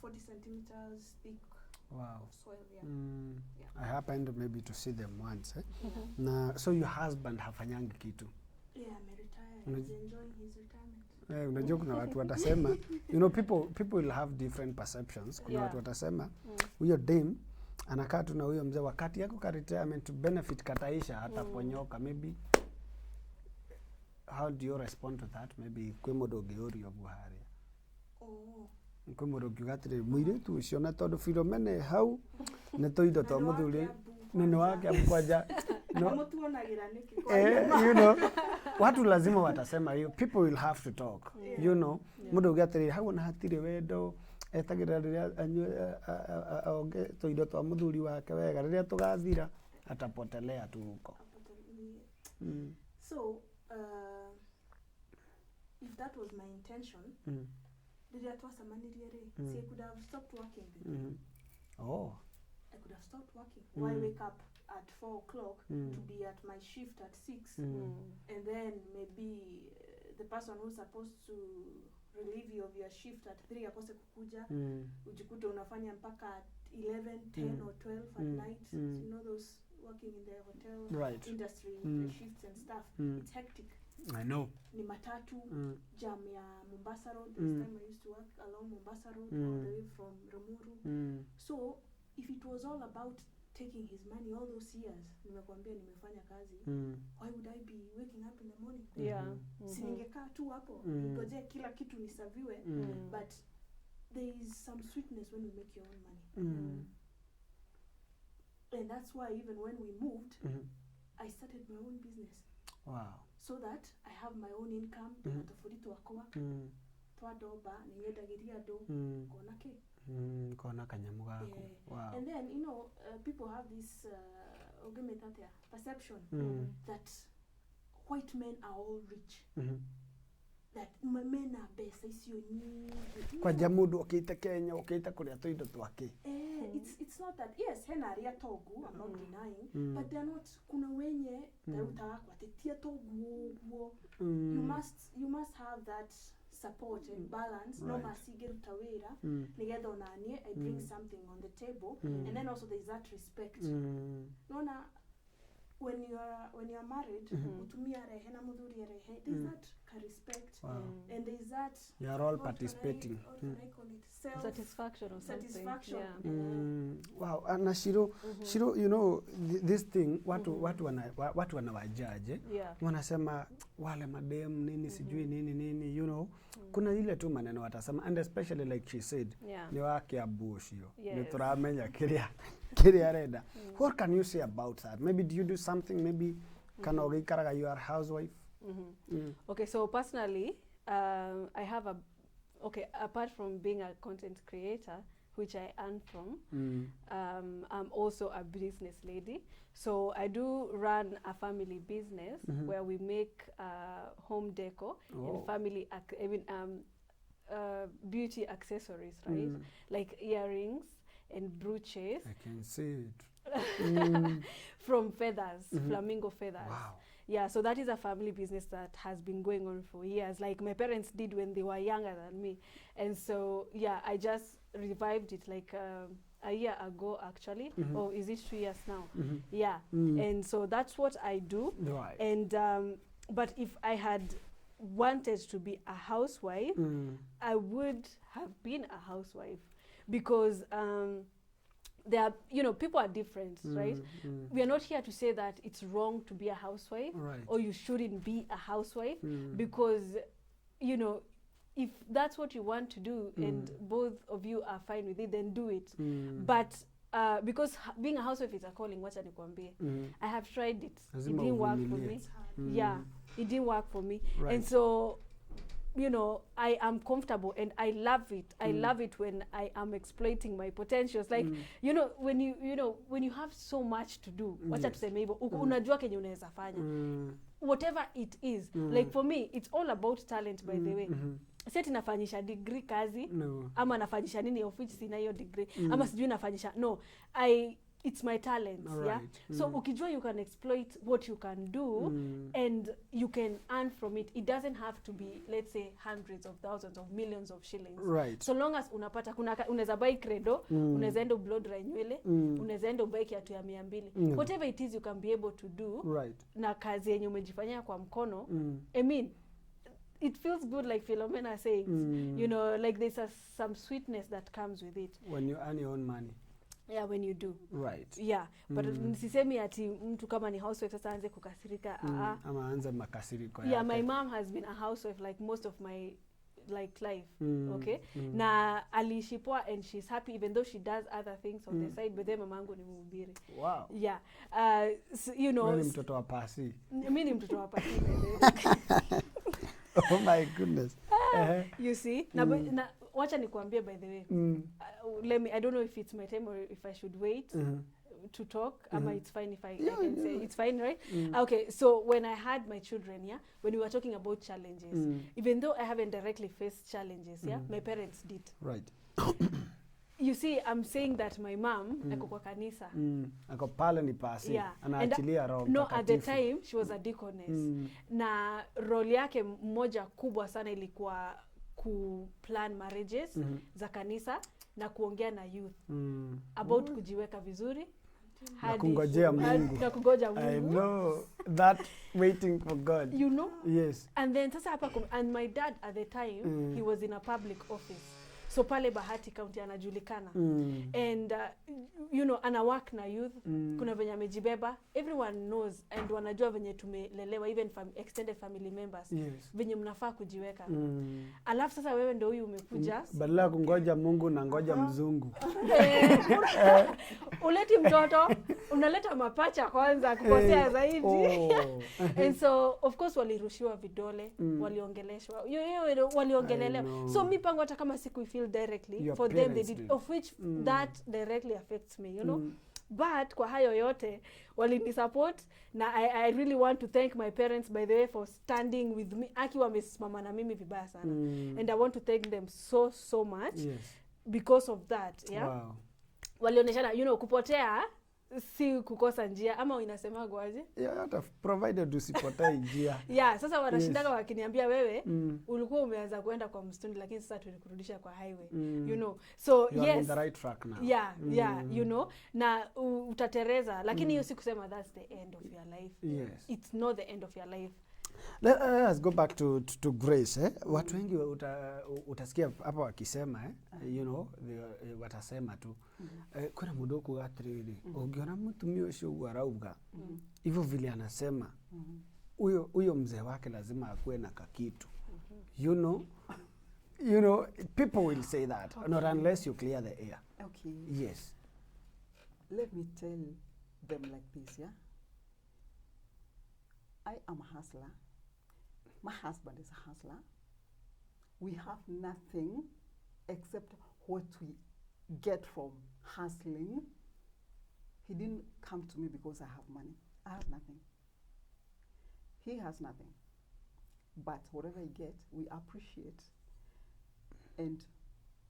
40 centimeters thick. Wow. Soil, I happened maybe to see them once. Na so your husband hafanyangi kitu? Yeah, I'm retired. He's enjoying his retirement. Unajua kuna watu watasema, people will have different perceptions. Kuna watu watasema, huyo dame anakaa tu na huyo mzee wakati yako ka retirement to benefit kataisha hataponyoka. Maybe how do you respond to that? Maybe kwe modoge ori obuhari. Kwe modoge gatire mwire tu ucio na tondu Philomene hau ne toido to muthuri nene wake amkwaja. Watu lazima watasema hiyo. People will have to talk. Mundu ugatiri hagu na hatire wendo etagira riria onge toido twa muthuri wake wega riria tugathira atapotelea tu huko. So if that was my intention, riria twasamanirie ri, see, I could have stopped working. I could have stopped working. Why wake up at 4 o'clock to be at my shift at 6, and then maybe the person who's supposed to relieve you of your shift at 3 akose kukuja, ujikute unafanya mpaka at 11, 10 or 12 at night. So you know those working in the hotel industry, the shifts and stuff, it's hectic. I know. Ni matatu, jam ya Mombasa Road. This time I used to work along Mombasa Road all the way from Rumuru. So if it was all about taking his money all those years, nimekwambia nimefanya kazi, why would I be waking up in the morning? Siningekaa tu hapo ngoje kila kitu nisaviwe, but there is some sweetness when you make your own money. And that's why even when we moved, I started my own business. Wow. So that I have my own income, tofauti wakoa, twadoba, ningedagiria do, kona ke. Kona kanyamu gako. Wow. And then, people have this perception that white men are all rich. That men are best. Kwa jamudu okita Kenya, okita kuria toido twake. It's not that. Yes, henaria togu, I'm not denying, but they're not kuna wenye daruta kwa tetia togu. You must have that support and balance. No masige utawera nigeda onanie, I bring something on the table, and then also there's that respect. Nona when you are married, utumia rehe na mudhuri rehe, there's that respect, and there's that you are all participating. Satisfaction or satisfaction. Wow. And Shiro, this thing watu wanawajaje, wanasema wale madem nini sijui nini, kuna ile tu maneno watasema, and especially like she said, ni wake abushio, ni turamenya kiria reda. What can you say about that? Maybe do you do something, maybe kana ogikaraga you are housewife? Okay, so personally, I have apart from being a content creator, which I earn from, I'm also a business lady. So I do run a family business where we make home decor and family beauty accessories, right? Like earrings and brooches. I can see it. from feathers, flamingo feathers. Wow. Yeah, so that is a family business that has been going on for years, like my parents did when they were younger than me. And so, yeah, I just revived it like a year ago, actually. Or is it 2 years now? Yeah. And so that's what I do. Right. And but if I had wanted to be a housewife, I would have been a housewife, because there are, you know, people are different, right? We are not here to say that it's wrong to be a housewife, Right. or you shouldn't be a housewife, because, you know, if that's what you want to do and both of you are fine with it, then do it. But because being a housewife is a calling, wacha nikwambie. I have tried it. Lazima It didn't work for uvumilie. me. Yeah, it didn't work for me. Right. And so, you know, I am comfortable and I love it. I love it when I am exploiting my potentials. Like, you know, when you have so much to do, wacha tuseme hivyo, unajua kenye unaweza fanya. Whatever it is. Like for me, it's all about talent, by the way. Seti nafanyisha degree kazi, No. ama nafanyisha nini of which sina hiyo degree, ama sijui nafanyisha. No, it's my talents, yeah? So ukijua you can exploit what you can do and you can earn from it. It doesn't have to be, let's say, hundreds of thousands of millions of shillings. Right. So long as unapata, unaweza buy credo, unaweza enda blow dry nywele, unaweza enda buy kiatu ya 200. Whatever it is you can be able to do, Right. na kazi yenye umejifanyia kwa mkono, I mean, it feels good, like Philomena says, you know, like there's some sweetness that comes with it. When you earn your own money. Yeah, when you do. Right. Yeah, but nisisemi ati mtu kama ni housewife sasa aanze kukasirika. Ama anze makasiriko Yeah, yake. my mom has been a housewife like most of my life, okay? Na aliishi poa and she's happy even though she does other things on the side, but then mamangu ni mhubiri. Wow. Yeah. So, you know, Wewe ni mtoto wa pasi. mimi ni mtoto wa pasi. Oh my goodness. You see? Na wacha nikuambie, by the way. I don't know if it's my time or if I should wait to talk. Ama it's fine if I can say. It's fine, right? Okay, so when I had my children, yeah, when we were talking about challenges, even though I haven't directly faced challenges, yeah, my parents did. Right. You see, I'm saying that my mom, ako kwa kanisa. Ako pale ni pasi. Yeah. Anaachilia roho No, at the mtakatifu. time, she was a deaconess. Na role yake moja kubwa sana ilikuwa kuplan marriages za kanisa na kuongea na youth about kujiweka vizuri. Na kungojea Mungu. Na kungoja Mungu. I know that waiting for God. You know? Yes. And then sasa hapa and my dad at the time, he was in a public office. So pale Bahati County anajulikana. And you know, ana work na youth. Kuna venye amejibeba. Everyone knows and wanajua venye tumelelewa, even extended family members. Yes. Venye mnafaa kujiweka. Alafu sasa wewe ndio huyu umekuja. Badala kungoja Mungu na ngoja mzungu. Uleti mtoto, unaleta mapacha kwanza kukosea zaidi. And so of course walirushiwa vidole, waliongeleshwa. Waliongelelewa. So mi pango hata kama siku feel directly, Your for them they parents did, did. of which that directly affects me, you know. But kwa hayo yote walini support, na I really want to thank my parents, by the way, for standing with me. Aki wamesimama na mimi vibaya sana. And I want to thank them so much. Yes. Because of that, yeah. Wow. Walioneshana, you know, kupotea si kukosa njia, ama inasemagwa aje? Yeah, hata provided usipotee njia. Yeah, sasa wanashindaga wakiniambia wewe ulikuwa umeanza kuenda kwa msituni lakini sasa tulikurudisha kwa highway. You know. So You are yes. on the right track now. Yeah, you know. Na utatereza lakini hiyo si kusema that's the end of your life. Yes. It's not the end of your life. Let us go back to Grace. Watu wengi utasikia hapa wakisema you know, watasema tu kuna muda kugatiriri ungiona mtumio ucio arauga hivyo vile anasema huyo mzee wake lazima akuwe na kakitu. You know people will say that, not unless you clear the air. Okay. Yes. Let me tell them like this, yeah? I am a hustler. My husband is a hustler. We have nothing except what we get from hustling. He didn't come to me because I have money. I have nothing. He has nothing. But whatever he gets, we appreciate and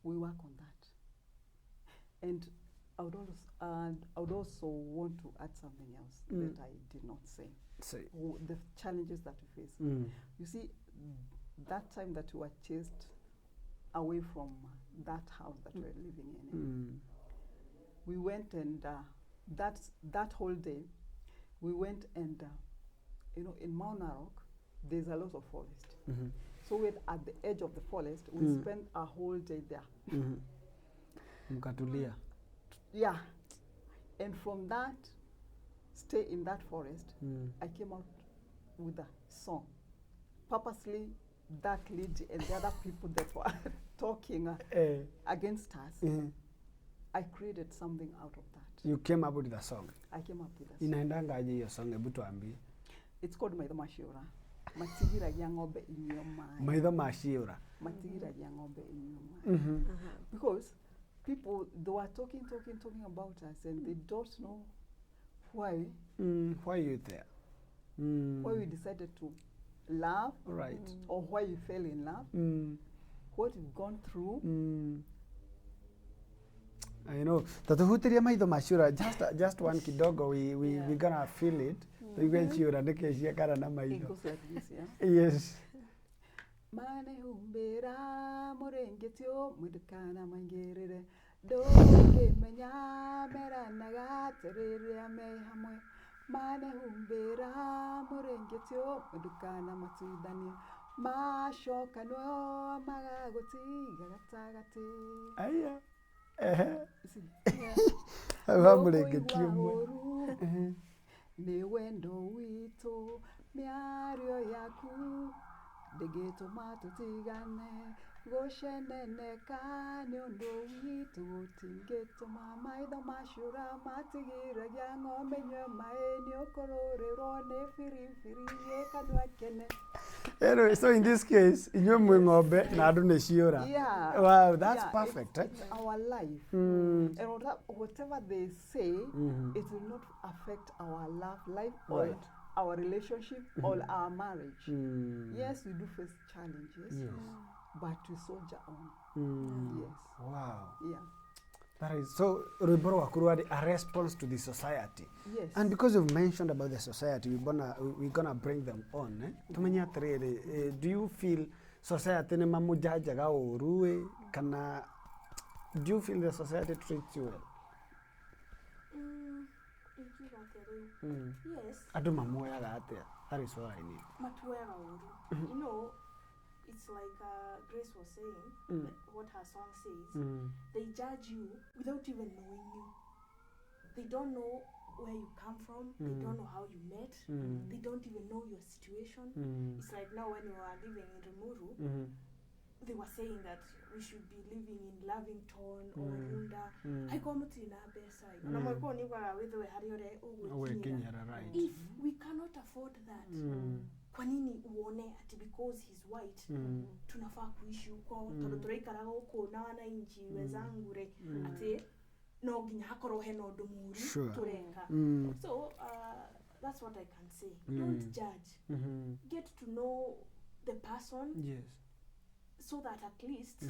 we work on that. And I would also want to add something else that I did not say. The challenges that we face. You see, that time that we were chased away from that house that we were living in, we went and that whole day, we went and in Mount Narok, there's a lot of forest. So we're at the edge of the forest. We spent a whole day there. Mkatulia. Yeah. And from that stay in that forest, I came out with a song. Purposely, that lady and the other people that were talking against us, I created something out of that. You came up with the song? I came up with a song. Inaendanga aje hiyo song, hebu tuambie. It's called Maitho Mashiura. Matigira ya ng'ombe inywe mai. Maitho Mashiura. Matigira ya ng'ombe inywe mai. Because people, they were talking about us, and they don't know why. Why you there? Why we decided to love, right? Or why you fell in love, what you've gone through. I know. Tatuhutiria Maitho Mashiura, just one kidogo, we gonna feel it. We went to Radekeshia Karana Maitho. It goes like this, yeah? Yes. Mane humbera morengetio mudukana mangerere doke menya mera nagaterere ame hamwe mane humbera morengetio mudukana matidani mashoka no magagoti gagatagate Aya abamurengetio mwe ni wendo wito miario yaku Degeto mato tigane goshenene kane ondo witu tingeto Maitho Mashiura matigira ya ng'ombe nywe maeni okorore rone firi ye kanwa kene. Anyway, so in this case, inywe mwe ng'ombe na andu ne shiura. Yeah. Wow, that's perfect. It's our life. And whatever they say, it will not affect our life or our relationship or our marriage. Yes, we do face challenges, but we soldier on. Yes. Wow. Yeah. That is so. Rwimbo wakurwadi a response to the society. Yes. And because you've mentioned about the society, we're gonna bring them on. Tumenya atiriri, do you feel society ni mamujajaga oru kana? Do you feel the society treats you well? Yes. Adu mamuoyaga atia. That is what I need. Matuera oru. You know, it's like Grace was saying, what her song says, they judge you without even knowing you. They don't know where you come from, they don't know how you met, they don't even know your situation. It's like now when we were living in Rumuru, they were saying that we should be living in Lavington or Runda. I come to Nabesa. If we cannot afford that, kwa nini uone ati because he's white tunafaa kuishi huko turaikaraga huko na wananchi wezangure ati no nginya hakorwo hena undu muri turenga. So that's what I can say. Don't judge. Get to know the person. Yes. So that at least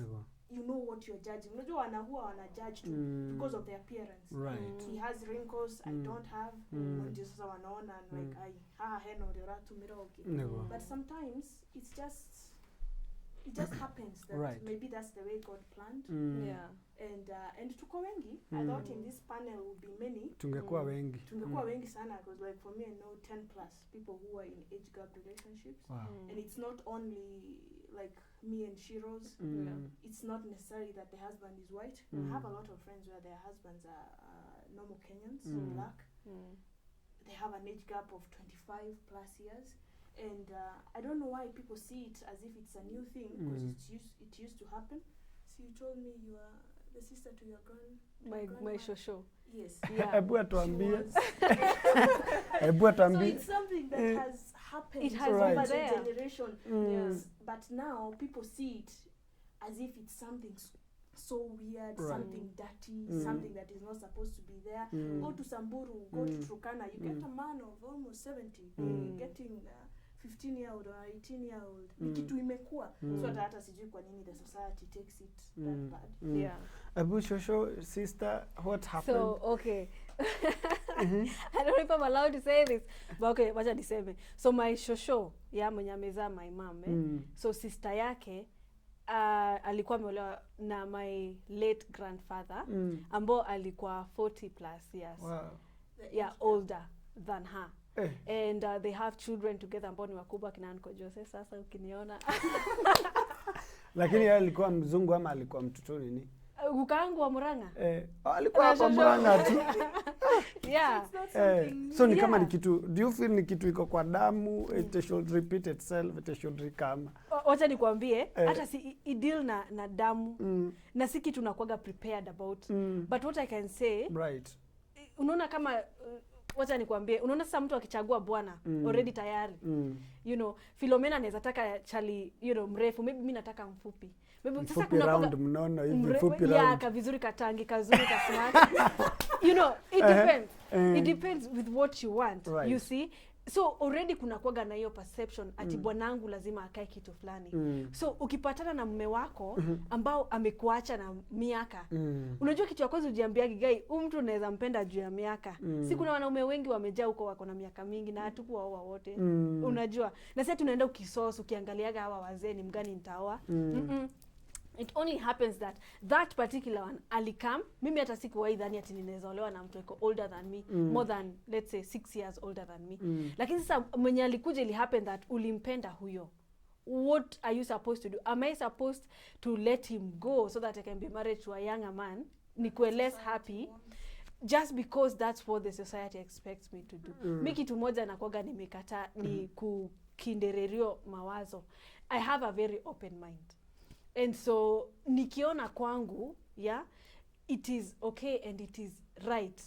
you know what you're judging. Unajua wana judge because of the appearance. Right. He has wrinkles I don't have. Ndio sasa wanaona like heno ratu mirogi. But sometimes it just happens that maybe that's the way God planned. Yeah. And tuko wengi. I thought in this panel would be many. Tungekuwa wengi. Tungekuwa wengi sana because like for me I know 10 plus people who are in age gap relationships. Wow. And it's not only like me and Shiro's. It's not necessarily that the husband is white. I have a lot of friends where their husbands are normal Kenyans, black. They have an age gap of 25 plus years. And I don't know why people see it as if it's a new thing because it used to happen. So you told me you are the sister to your my shosho. Yes. Yeah. Ebu atuambie. So it's something that has happened. It has over there. the generation. Yes. But now people see it as if it's something so weird, something dirty, something that is not supposed to be there. Go to Samburu, go to Turkana, you get a man of almost 70 getting 15-year-old or 18-year-old. Ni kitu imekuwa. So hata sijui kwa nini the society takes it that bad. Yeah. Abu Shosho, sister, what happened? So, okay. I don't know if I'm allowed to say this, but okay, wacha niseme. So my shosho, mwenye amezaa my mom, so sister yake alikuwa ameolewa na my late grandfather, ambao alikuwa 40 plus years. Wow. Yeah, older than her. And they have children together ambao ni wakubwa kina Uncle Jose, sasa ukiniona. Lakini yeye alikuwa mzungu ama alikuwa mtoto nini? Ukaangu wa Murang'a? Alikuwa hapa Murang'a tu. Yeah. So ni kama ni kitu, do you feel ni kitu iko kwa damu, it should repeat itself, it should recome? Wacha nikwambie, hata si ideal na damu, na si kitu nakuaga prepared about. But what I can say, right. Unaona kama wacha nikwambie, unaona sasa mtu akichagua bwana already tayari. You know, Philomena anaweza taka chali, mrefu, maybe mimi nataka mfupi. Maybe sasa kuna round mnono hivi mfupi round. Yeah, ka vizuri katangi, kazuri ka smart. It depends. It depends with what you want. Right. You see? So already kuna kuaga na hiyo perception ati bwanangu lazima akae kitu fulani. So ukipatana na mume wako ambao amekuacha na miaka, unajua kitu ya kwanza ujiambia gigai, mtu unaweza mpenda juu ya miaka. Si kuna wanaume wengi wamejaa huko wako na miaka mingi na hatukuwaoa wote. Unajua? Na sasa tunaenda ukisource ukiangaliaga hawa wazee ni mgani nitaoa. It only happens that particular one alikam, mimi hata sikuwahi dhani ati ninaweza olewa na mtu eko older than me, more than let's say 6 years older than me. Lakini sasa mwenye alikuja ili happen that ulimpenda huyo. What are you supposed to do? Am I supposed to let him go so that I can be married to a younger man? Nikuwe less happy just because that's what the society expects me to do. Mimi kitu moja nakuaga nimekataa ni kukindererio mawazo. I have a very open mind. And so nikiona kwangu, it is okay and it is right,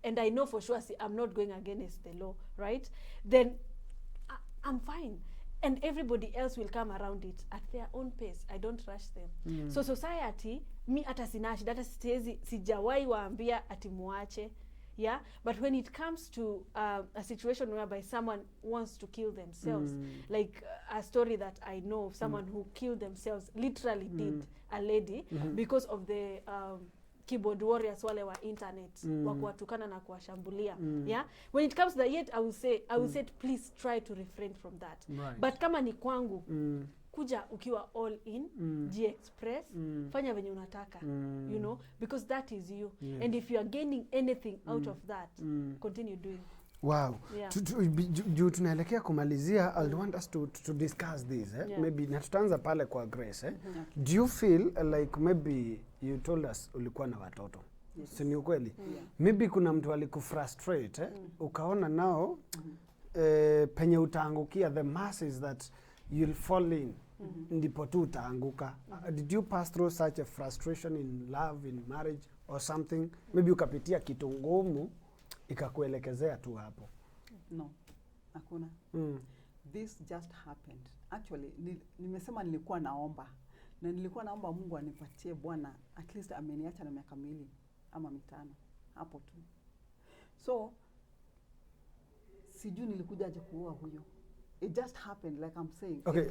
and I know for sure I'm not going against the law, right? Then I'm fine, and everybody else will come around it at their own pace. I don't rush them. So society, mi hata sina shida, hata sijawahi waambia ati muache. Yeah, but when it comes to a situation whereby someone wants to kill themselves, like a story that I know of someone who killed themselves, literally did, a lady, because of the keyboard warriors wale wa internet, wa kuwatukana na kuwashambulia. Yeah, when it comes to that, yet I will say please try to refrain from that. Right. But kama ni kwangu, kuja ukiwa all in, express, fanya venye unataka, because that is you. Yes. And if you are gaining anything out of that, continue doing. Wow. Yeah. Juu tunaelekea kumalizia, I'll want us to discuss this. Maybe na tutaanza pale kwa Grace. Do you feel like maybe you told us ulikuwa na watoto? Yes. Si ni ukweli? Maybe kuna mtu alikufrustrate, ukaona nao penye utaangukia, the masses that you'll fall in, ndipo tu utaanguka. Did you pass through such a frustration in love, in marriage or something? Maybe ukapitia kitu ngumu ikakuelekezea tu hapo. No, hakuna. This just happened. Actually, nimesema nilikuwa naomba. Na nilikuwa naomba Mungu anipatie bwana, at least ameniacha na miaka 2 ama 5. Hapo tu. So, sijui nilikuja aje kuoa huyo. It just happened, like I'm saying. Okay,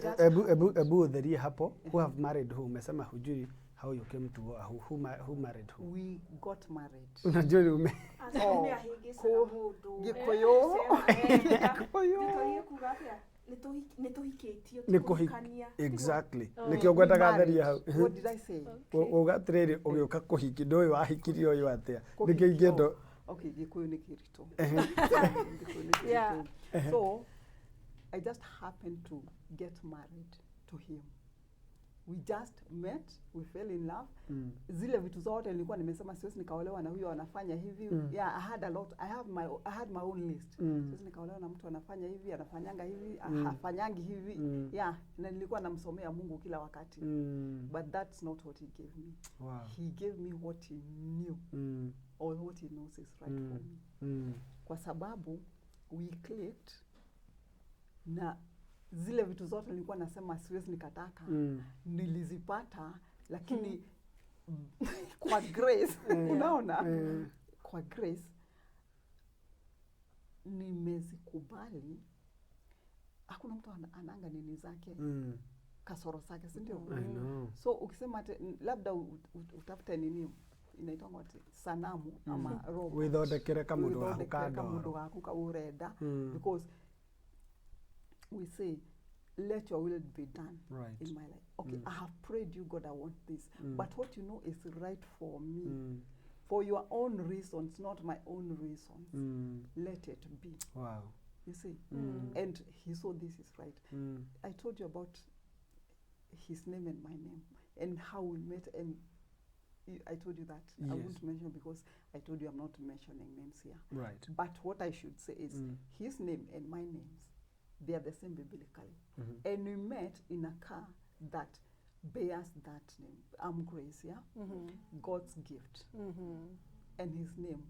Ebu the hapo, who have married who? Umesema hujui how you came to who married who? We got married. Unajua ume. Gikoyo. Exactly. Nikiogweta gatheria hau. What did I say? Ugatrere ugioka kuhiki ndoyo wahikiri oyo atia. Nikigendo. Okay, gikoyo nikirito. Yeah. So I just happened to get married to him. We just met, we fell in love. Zile vitu zote nilikuwa nimesema siwezi nikaolewa na huyo anafanya hivi. Yeah, I had a lot. I had my own list. Siwezi nikaolewa na mtu anafanya hivi, anafanyanga hivi, hafanyangi hivi. Yeah, na nilikuwa namsomea Mungu kila wakati. But that's not what he gave me. Wow. He gave me what he knew. Or what he knows is right for me. Kwa sababu we clicked, na zile vitu zote nilikuwa nasema siwezi nikataka, nilizipata, lakini kwa grace, unaona? Kwa grace nimezikubali. hakuna mtu ananga nini zake kasoro zake, si ndio? I know. So ukisema labda utafute nini inaitwa ngote sanamu ama robot Withondekere kamundu gaku kaureda, because we say let your will be done in my life. Okay, I have prayed you, God, I want this, but what you know is right for me, for your own reasons, not my own reasons. Let it be. Wow. You see, and he saw this is right. I told you about his name and my name and how we met, and I told you that I won't mention because I told you I'm not mentioning names here. Right. But what I should say is his name and my names, they are the same biblically. And we met in a car that bears that name. I'm Grace, yeah? God's gift. And his name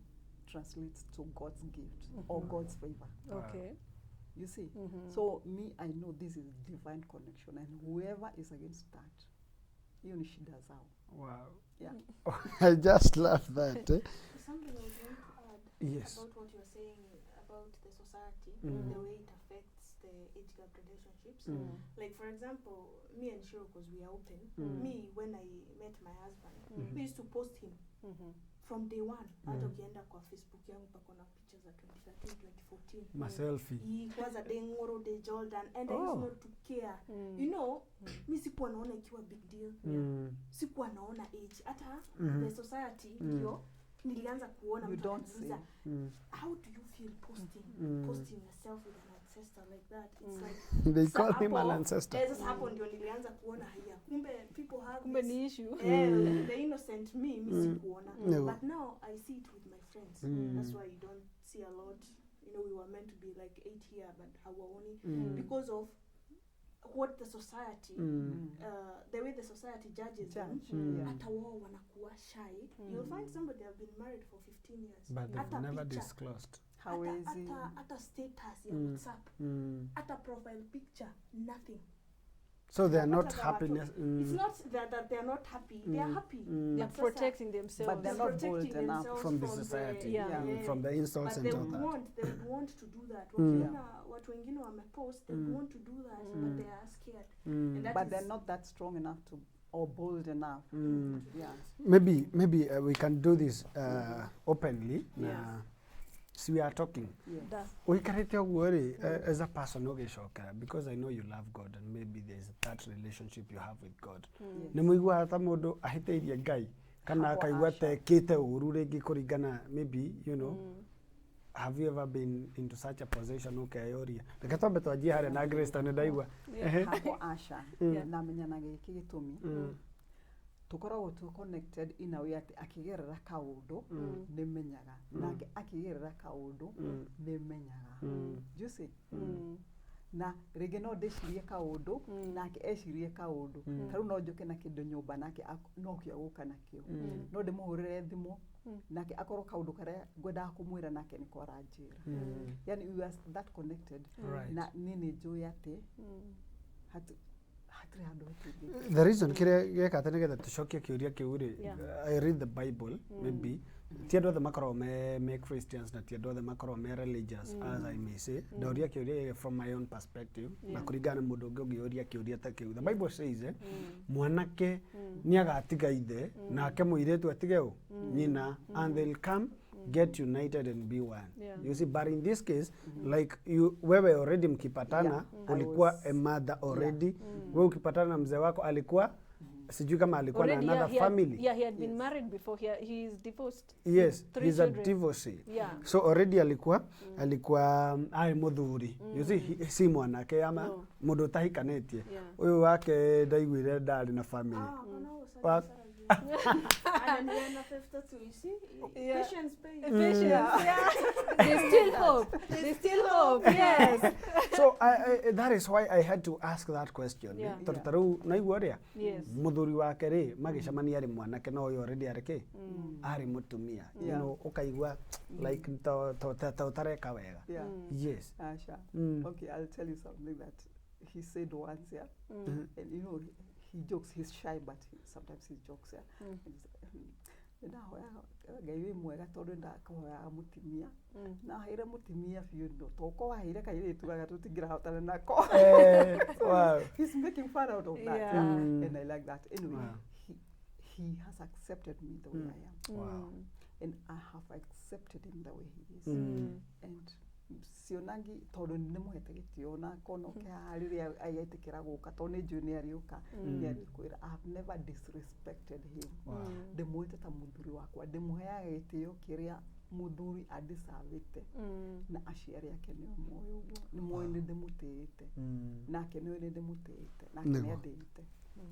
translates to God's gift or God's favor. Okay. You see? So me, I know this is divine connection, and whoever is against that, even she does how. Wow. Yeah. I just love that. Something I was going to add about what you're saying about the society, the way it affects the age gap relationships. Like, for example, me and Shiro, because we are open, me, when I met my husband, we used to post him from day one. Hata ukienda kwa Facebook yangu pako na pictures za 2013, 2014. Myselfie. He was a day ngoro, day Jordan, and I used not to care. You know, mi sikuwa naona ikiwa big deal. Sikuwa naona age. Hata the society, ndio, nilianza kuona you don't see. How do you feel posting yourself with an ancestor like that? It's like They call him an ancestor. Sasa hapo ndio nilianza kuona haya. Kumbe people have Kumbe this, ni issue. the innocent me sikuona. But now I see it with my friends. That's why you don't see a lot. You know, we were meant to be like 8 here, but our only because of what the society, the way the society judges them, hata wao wanakuwa shy. You'll find somebody have been married for 15 years, but they've never disclosed. How is it? Hata status ya WhatsApp, hata profile picture, nothing. So they are not happiness. It's not that they are not happy. They are happy. They're protecting themselves. But they're not bold enough from the society, from the insults but and all that. They would want to do that. What wengine wamepost, they would want to do that, but they are scared. And that But they're not that strong enough to, or bold enough. Yeah. Maybe we can do this openly. So we are talking. Uikarete ogwo ri as a person ugicokera, because I know you love God and maybe there is that relationship you have with God. Ni muigua hata mundu ahiteirie Ngai kana akaigua tekite uru ringi kuringana, maybe, you know, have you ever been into such a position ukeyoria reke twambe twanjie haria na Grace tondũ ndaigua Hapo Asha na menyana giki gitumi tukoragwo tu connected in a way ati akigerera kaundu ni menyaga nake akigerera kaundu ni menyaga. You see? Na rege no ndecirie kaundu nake ecirie kaundu taru no njoke na kindu nyumba nake no kio guka nakio no ndimuhurire thimu nake akorwo kaundu kare ngwenda kumwira nake ni kwaranjira. Yani we are that connected na nini njui ati the reason kiria gekate nigetha tucokie kiuria kiu ri I read the Bible, maybe ti andu othe makoragwo me Christians na ti andu othe makoragwo me religious, as I may say. Ndauria kiuria from my own perspective na kuringana mundu ungi ungiuria kiuria ta kiu. The Bible says mwanake ni agatiga ithe nake muiretu atige nyina, and they'll come get united and be one. You see, but in this case, like you, wewe already mkipatana, ulikuwa a mother already. Wewe ukipatana na mzee wako alikuwa sijui kama alikuwa na another family. He had been married before. He is divorced. Yes, he's a divorcee. So already alikuwa ai muthuri. You see, si mwanake ama mundu tahikanĩtie. Uyu wake ndaiguire ndari na family. And then after two, you see, patience pays. There's still hope. There's still hope. Yes. So that is why I had to ask that question. Taru naigua ria. Muthuri wake ri magicamania ari mwanake no yo already areke. Ari mutumia. You know, ukaigua like to tareka wega. Yes. Asha. Okay, I'll tell you something that he said once, and you know, he jokes, he's shy, but sometimes he jokes, ndahoyaga Ngai wĩ mwega tondũ ndakũhoyaga mũtumia na haire mũtumia biũ ndo toko waheire kairĩtu gaga tũtingĩrahotana nako. Wow. He's making fun out of that. Yeah. And I like that. Anyway, he has accepted me the way I am. Wow. And I have accepted him the way he is. And sionangi tondũ nĩ mũhete gĩtĩo na konoke rĩrĩa aigetĩkĩra gũka tondũ nĩ njũĩ nĩ arĩũka nĩ arĩkwĩra. I have never disrespected him. Ndĩmwĩte ta mũthuri wakwa, ndĩmũheaga gĩtĩo kĩrĩa mũthuri adisavĩte na aciari ake nĩ moĩ ũguo, nĩ moĩ nĩ ndĩmũtĩĩte nake nĩ nĩ ndĩmũtĩĩte nake nĩ andĩĩte.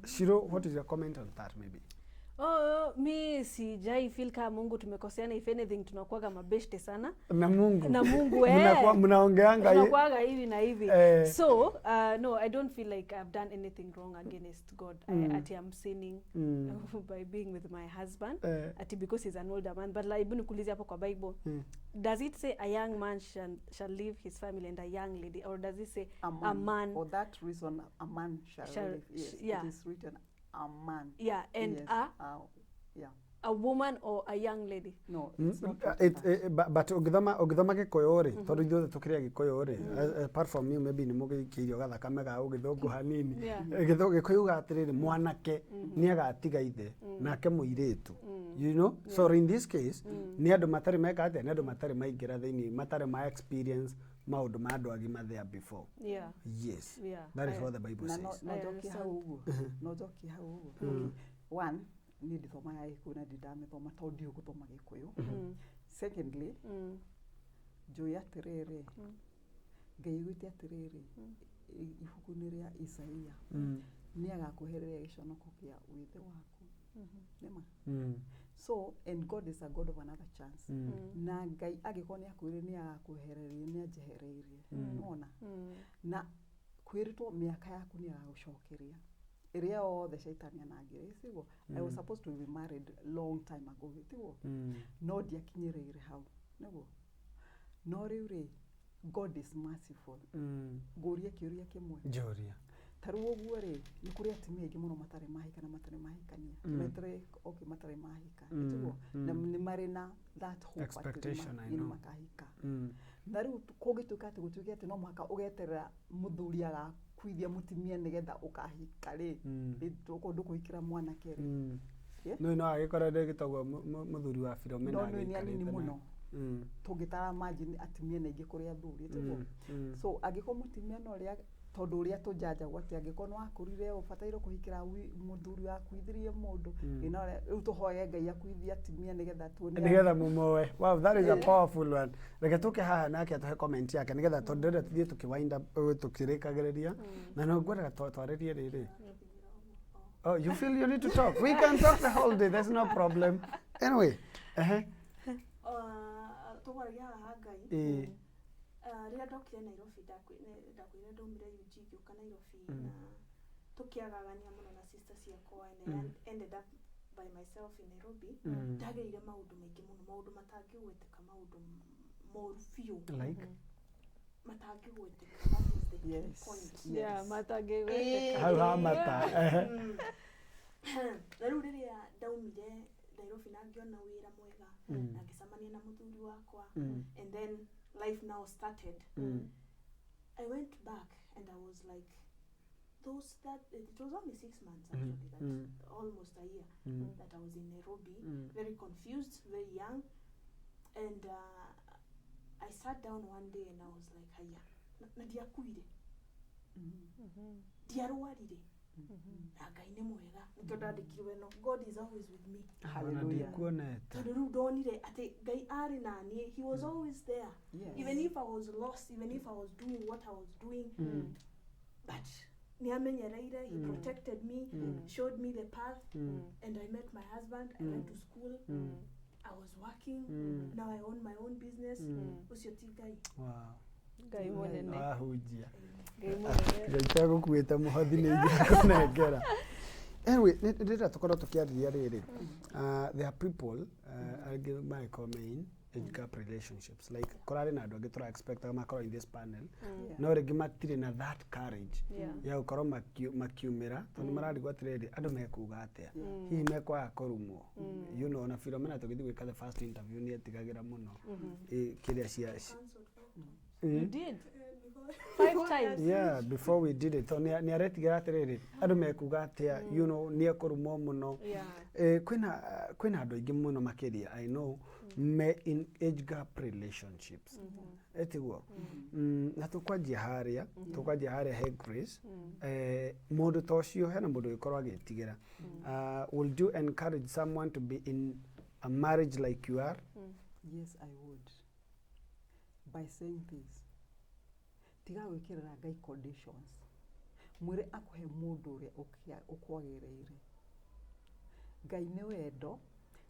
Shiro, what is your comment on that maybe? Oh, mi sijai feel kama Mungu tumekoseana, if anything tunakuwaga mabeshte sana. Na Mungu. Mnaongeanga tunakuwaga hivi na hivi. So, no, I don't feel like I've done anything wrong against God. Ati I'm sinning by being with my husband. Ati because he's an older man. But like, ibu nikuulize hapo kwa Bible. Does it say a young man shall leave his family and a young lady? Or does it say a man? For that reason, a man shall leave. Yes, yeah. It is written a man. Yeah, and yes. A woman or a young lady. No, it's not. But ugithoma gikoyo ri tondu ithuothe tukiria gikoyo ri apart from you maybe ni mugikirio gathakame ga ugithungu hanini gikoyo gatiriri mwanake ni agatiga ithe nake muiritu, you know. So in this case ni andu matari meka ate ni andu matari maingira thiini matari ma experience maundu ma andu agima there before. Yeah. Yes. Yeah. That is what the Bible says. No joki hau uguo. One, ni ndithoma ya Gikuyu na ndamithoma tondu ndiũ gũthoma Gikuyu. Secondly, njũĩ atĩrĩrĩ, Ngai augĩte atĩrĩrĩ, ibuku-inĩ rĩa Isaia, nĩ agakũherera gĩconoko kĩa wĩthĩ waku. Nĩma? So, and God is a God of another chance. Na Ngai agĩkorwo nĩ akwĩrĩire nĩ agakũhereria nĩ anjehereirie. Nona? Na kwĩrĩtwo mĩaka yaku nĩ agagũcokeria. Area all the shaitani anagire isigo. I was supposed to be married long time ago itigo. No ndiakinyereire hau. Nego. No riu God is merciful. Ngoria kiuria kimwe. Joria. Taru oguo ri ni kuri atimia ingi muno matari mahika na matari mahikania. Metre okay matari mahika. Itigo. Na ni marina that hope expectation I know. Makahika. Na riu kugituka ati gutukia ati no mwaka ugeterera muthuri aga kwithia mutimia nigetha ukahika ri ndu kuhikira mwana keri no agikora ndegitagwo muthuri wa Philomena no ni anini muno tungitara margin atimia ningi kuri athuri tiguo so agiko mutimia no ria tondu ria tunjanja gwati agiko no akurire ubataire kuhikira muthuri wa kwithirie mundu ino riu tuhoye Ngai akwithia atimia nigetha tuone nigetha mumoe. Wow, that is a powerful one. Reke tuke haha nake atuhe comment yake nigetha tondu tuthie tukiwind up tukirikagereria na no ngwenda twaririe riri. Oh, you feel you need to talk? We can talk the whole day. There's no problem. Anyway, tugwaria haha Ngai rĩrĩa ndokire Nairobi ndakwĩra ndaumire UG ngĩũka Nairobi na tũkĩagagania mũno na sister ciakwa and I ended up by myself in Nairobi. Ndagereire maũndũ maingĩ mũno, maũndũ matangĩgwĩtĩka, maũndũ moru biũ. Like? Matangĩgwĩtĩka. That is the point. Yeah, matangĩgwĩtĩka. Hau ha mata. Na rĩu rĩrĩa ndaumire Nairobi na ngĩona wĩra mwega na ngĩcemania na mũthuri wakwa and then life now started. I went back and I was like, it was only 6 months actually, almost a year that I was in Nairobi, very confused, very young, and I sat down one day and I was like, haya, na ndiakuire, ndiarwarire, Ngai nĩ mwega, nĩtondandĩkirwe no, God is always with me. Hallelujah. Tondũ rĩu ndonire atĩ Ngai arĩ na niĩ, he was always there. Even if I was lost, even if I was doing what I was doing, but nĩ amenyereire, he protected me, showed me the path, and I met my husband, I went to school, I was working, now I own my own business. Ucio ti Ngai. Wow. Ngai mũnene. Ahunjia. Ngai mũnene. Ngai tagũkuĩte mũhothi nĩ ingĩkũnengera. Anyway, rĩrĩa tũkorwo tũkĩarĩria rĩrĩ, there are people, I'll give my comment, age gap relationships like korari na ndo gitura expect makoro in this panel Yeah. no regi matire na that courage Yeah. ya gukoro makiumira tondu mararigwa atiriri andu mekuga atia hihi mekwaga kurumo you know na Philomena tugithi gwika the first interview ni etigagira muno kiria cia You did 5 times. yeah before we did it ni aretigira atiriri andu mekuga atia you know ni ekurumo muno Yeah. kwina andu aingi muno makiria I know me in age gap relationships etiguo na tukwanjia haria he Grace mundu tocio hena mundu gikorwa agitigira would you encourage someone to be in a marriage like you are? Yes, I would. By saying this, tiga gwikirira Ngai conditions. Mwire akuhe mundu uria ukwagireire. Ngai ni wendo,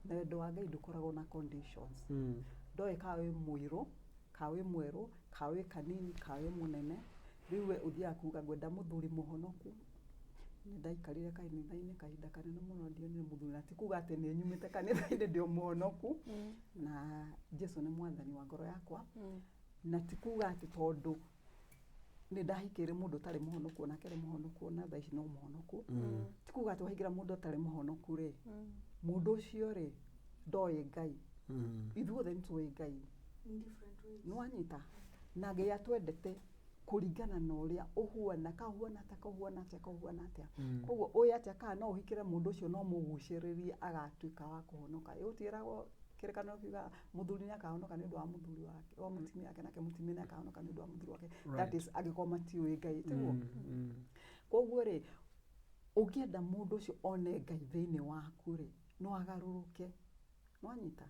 na wendo wa Ngai ndukoragwo na conditions. Ndoe kawe muiru, kawe mweru, kawe kanini, kawe munene. Riwe uthia kuga gwenda muthuri muhonoku. Ndaikarire kanitha-ini kahinda kanene muno ndionire muthuri ati kuga ati ni nyumite kanitha-ini ndio muhonoku na Jesu ni mwathani wa ngoro yakwa na ti kuga ati tondu ni ndahikire mundu tari muhonoku na kere muhonoku na thaici no muhonoku ti kuga ati wahigira mundu tari muhonoku ri mundu ucio ri ndoi Ngai ithuothe nitui Ngai In different ways. nwanyita na Ngai atwendete kuringana na uria uhuana kahuana atia koguo uyu atia kana no uhikire mundu ucio no muguciririe agatuika wa kuhonoka utiragwo kirekano kiuga muthuri ni akahonoka ni undu wa muthuri wake wa mutimia yake nake mutimia ni akahonoka ni undu wa muthuri wake that is agikoma tiwe Ngai tiguo koguo ri ugienda mundu ucio one Ngai thiini waku ri no agaruruke nwanyita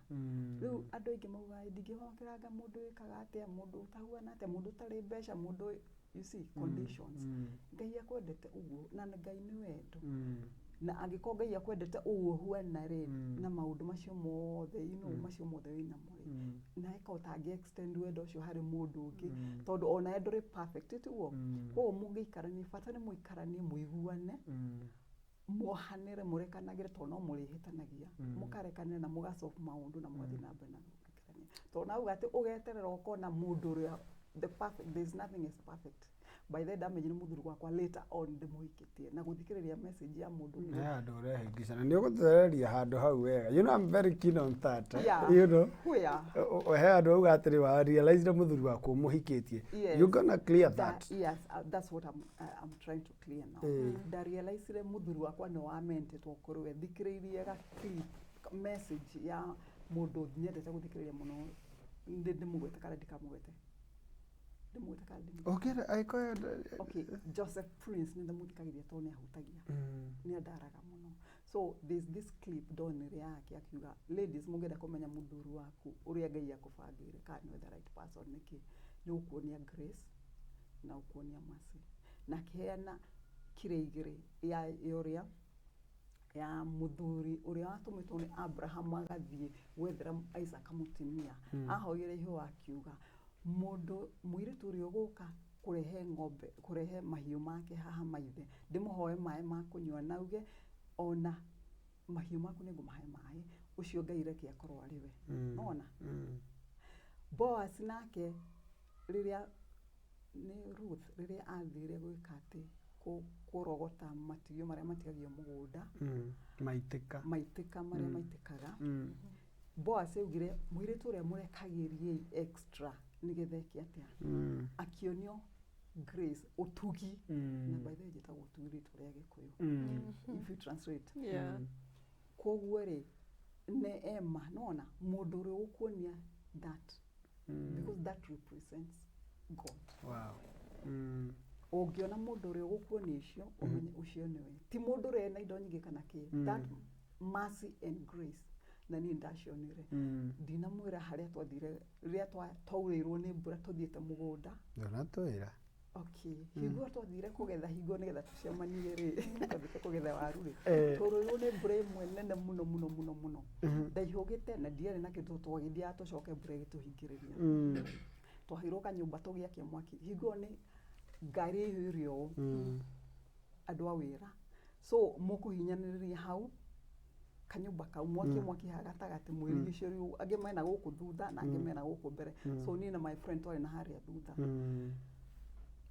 riu andu aingi mauga ndingihokeraga mundu wikaga atia mundu utahuana atia mundu tari mbeca mundu you see conditions Ngai akwendete uguo na Ngai ni wendo na angiko Ngai akwendete uguo huana ri na maundu macio mothe you know macio mothe wina muri na ikota angi extend wendo ucio hari mundu ungi tondu ona endo ri perfect tiguo koguo mungiikarania bata ni muikaranie muiguane mohanire murekanagire to no murihitanagia mukarekanira na mugacoka maundu na mwathi na mbere na mukikarania to na uga ati ugeterera ukona mundu ria the perfect there is nothing is perfect by the damage ni muthuru gwakwa later on ndimuhikitie na guthikiriria message ya mundu yeah do rehingicana ni uguthereria handu hau wega you know I'm very keen on that yeah. You know he andu uga atiri wa realize na muthuru wakwa muhikitie yes. you gonna clear that yes that's what I'm trying to clear now da realize le muthuru wakwa no amente to korwe thikiririe ga message ya mundu nyendete guthikiriria muno ndi mugwete kala ndikamugwete okay Joseph Prince ni ndamuthikagiria to ni ahutagia ni andaraga muno so there's this clip donire yake akiuga ladies mungenda kumenya muthuru waku uria Ngai akubangire kana ni the right person niki ni ukuonia grace na ukuonia mercy na kiana kireigire ya uria ya muthuri uria watumitwo ni Abraham agathie gwethera Isaac mutimia ahoire iho akiuga mundu muiritu uri uguka kurehe ng'ombe kurehe mahiu make haha maithe ndimuhoe maĩ ma kunywa nauge ona mahiu maku ni ngumahe maĩ ucio Ngai reke akorwo ari we ona Boaz nake riria ni Ruth riria athire gwika ati kurogota matigio maria matigagio mugunda maitika maria maitikaga Boaz augire muiritu uria murekagirie extra nigetheki atia akionio grace utugi na by the way jeta utugi turia gikuyu if you translate koguo ri ne ema nona mundu uri ukuonia that because that represents God ungiona mundu uri ukuonia icio umenye ucio niwe ti mundu uri na indo nyingi kana ki that mercy and grace na ni ndacionire ndina mwira haria twathire riria twaurirwo ni mbura tuthiete mugunda ndona twira okay hingo twathire kugetha hingo nigetha tucemanie ri twathire kugetha waru ri turuirwo ni mbura imwe nene muno ndaihugite na ndiare na kindu twagithia tucoke mbura igituhingiriria twahirwo kanyumba tugiakia mwaki hingo ni ngari ihirio andu a wira so mukuhinyaniriria hau kanyumba kau mwaki hagatagati mwirigicĩrio angĩ mena gũkũ thutha na angĩ mena gũkũ mbere so niĩ na my friend twarĩ na harĩa thutha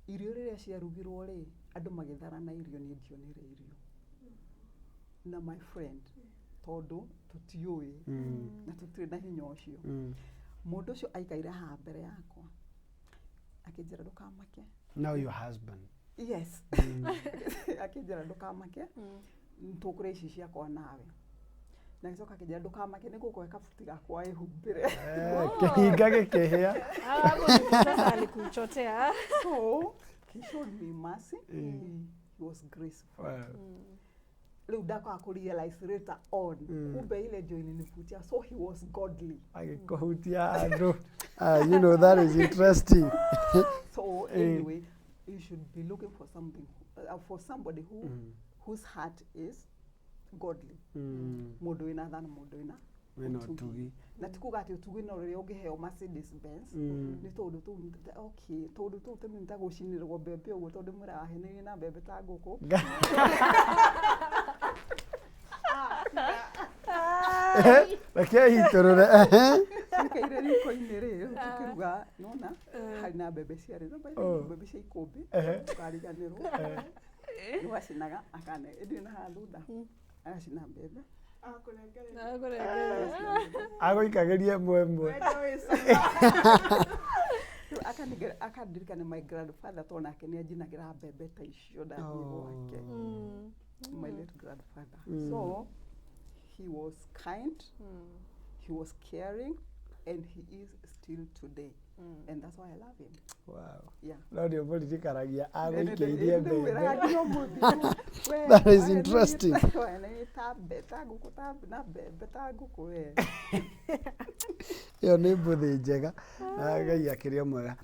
irio rĩrĩa ciarugirwo rĩ andũ magĩtharana irio niĩ ndionire irio na my friend tondũ tũtiũĩ na tũtirĩ na hinya ũcio mũndũ ũcio aikaire haha mbere yakwa akĩnjĩra ndũkamake. Now your husband. Yes. Akĩnjĩra ndũkamake tũkũrĩa ici ciakwa nawe na gĩcoka akĩnjĩra ndũkamake nĩ gũkũhe kabuti gakwa ĩhumbĩre kĩhinga gĩkĩhĩa. Hapo sasa alikuchotea. So he showed me mercy. He was graceful. Leo ndaka kurealize later on kumbe ile join ni kutia so he was godly. Agĩkũhutia andũ. You know that is interesting. So anyway you should be looking for something for somebody whose heart is godly. Mũndũ wĩna tha na mũndũ wĩna ũtugi. Na tikuga atĩ ũtugi no rĩrĩa ũngĩheo Mercedes Benz nĩ tondũ tu okay tondũ tu tũmĩ nĩtagũcinĩrwo mbembe ũguo tondũ mũrahenĩrie na mbembe ta ngũkũ. Reke hitorore Nikaire riko-inĩ rĩu tukiruga nona harĩ na mbembe ciarĩ na mbembe cia ikũmbĩ tukariganĩrwo nĩwacinaga akane ĩndĩ na haha thutha agacina mbembe agũikagĩria ĩmwe akandirikana my grandfather tondũ nake nĩanjinagĩra mbembe ta icio ndathiĩ gwake my late grandfather so he was kind he was caring and he is still today and that's why I love him. Wow. Yeah. No ndio mũririkanagia agũikĩirie mbembe. That That is interesting. Hiyo ni mbuthi njega na Ngai akĩrĩ mwega.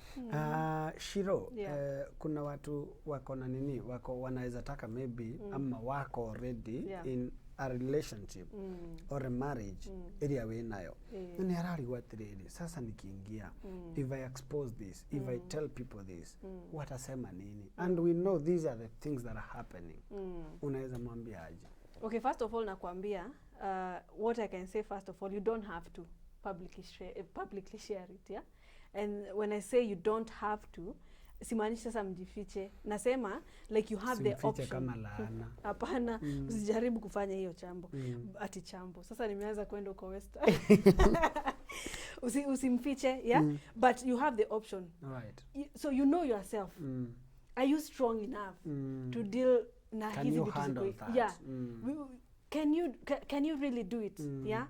Shiro, kuna watu wako na nini wako wanaweza taka maybe ama wako already in a relationship or a marriage area wĩnayo nĩ ararigwo atĩrĩrĩ sasa nikiingia if I expose this if I tell people this watasema nini and we know these are the things that are happening unaweza mwambia aje? Okay, first of all nakwambia what I can say first of all, you don't have to publicly share it, yeah? And when I say you don't have to, simaanishi sasa mjifiche. Nasema like you have the option. Kama laana. Hapana, usijaribu kufanya hiyo chambo. Ati chambo. Sasa nimeanza kwenda uko West. Usimfiche, yeah? But you have the option. Right. So you know yourself. Are you strong enough to deal na hizi vitu ziko? Yeah. Can you really do it? Yeah.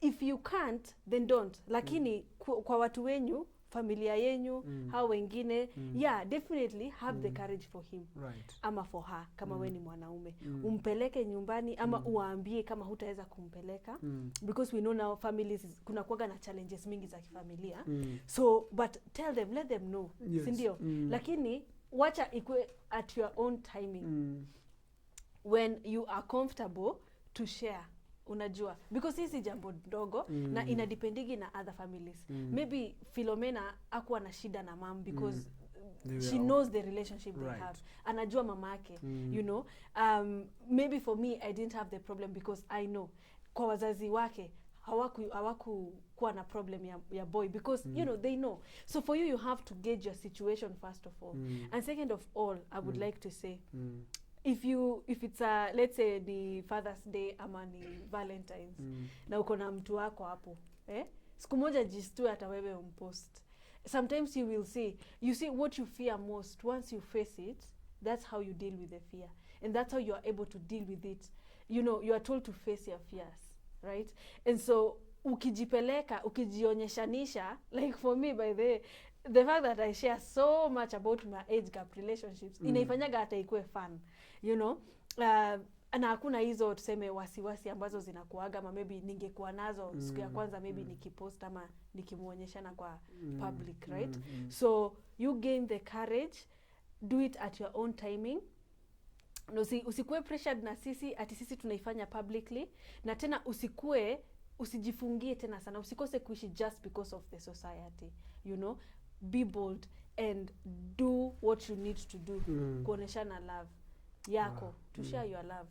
If you can't, then don't. Lakini kwa watu wenyu, familia yenyu, hao wengine, yeah, definitely have the courage for him. Right. Ama for her, kama we ni mwanaume. Umpeleke nyumbani, ama uwaambie kama hutaweza kumpeleka. Because we know now families, kuna kuwaga na challenges mingi za kifamilia. So, but tell them, let them know. Yes. Sindio? Lakini, wacha ikue at your own timing. When you are comfortable to share. Unajua because hii si jambo dogo na inadependigi na other families. Maybe Philomena akuwa na shida na mom because she knows the relationship they have. Anajua mamake, you know. Maybe for me I didn't have the problem because I know kwa wazazi wake hawaku kuwa na problem ya boy because you know they know. So for you have to gauge your situation first of all. And second of all, I would like to say if it's let's say the Father's Day ama ni Valentine's na uko na mtu wako hapo siku moja jistu hata wewe umpost. Sometimes you will see what you fear most. Once you face it, that's how you deal with the fear, and that's how you are able to deal with it. You know, you are told to face your fears, right? And so ukijipeleka ukijionyeshanisha, like for me by the fact that I share so much about my age gap relationships inaifanyaga hata ikue fun, you know. Na hakuna hizo tuseme wasiwasi ambazo zinakuaga ama maybe ningekuwa nazo siku ya kwanza maybe nikipost ama nikimuonyeshana kwa public, right? So you gain the courage, do it at your own timing. No, usikue pressured na sisi tunaifanya publicly, na tena usijifungie tena sana, usikose kuishi just because of the society, you know. Be bold and do what you need to do kuoneshana love yako to share your love.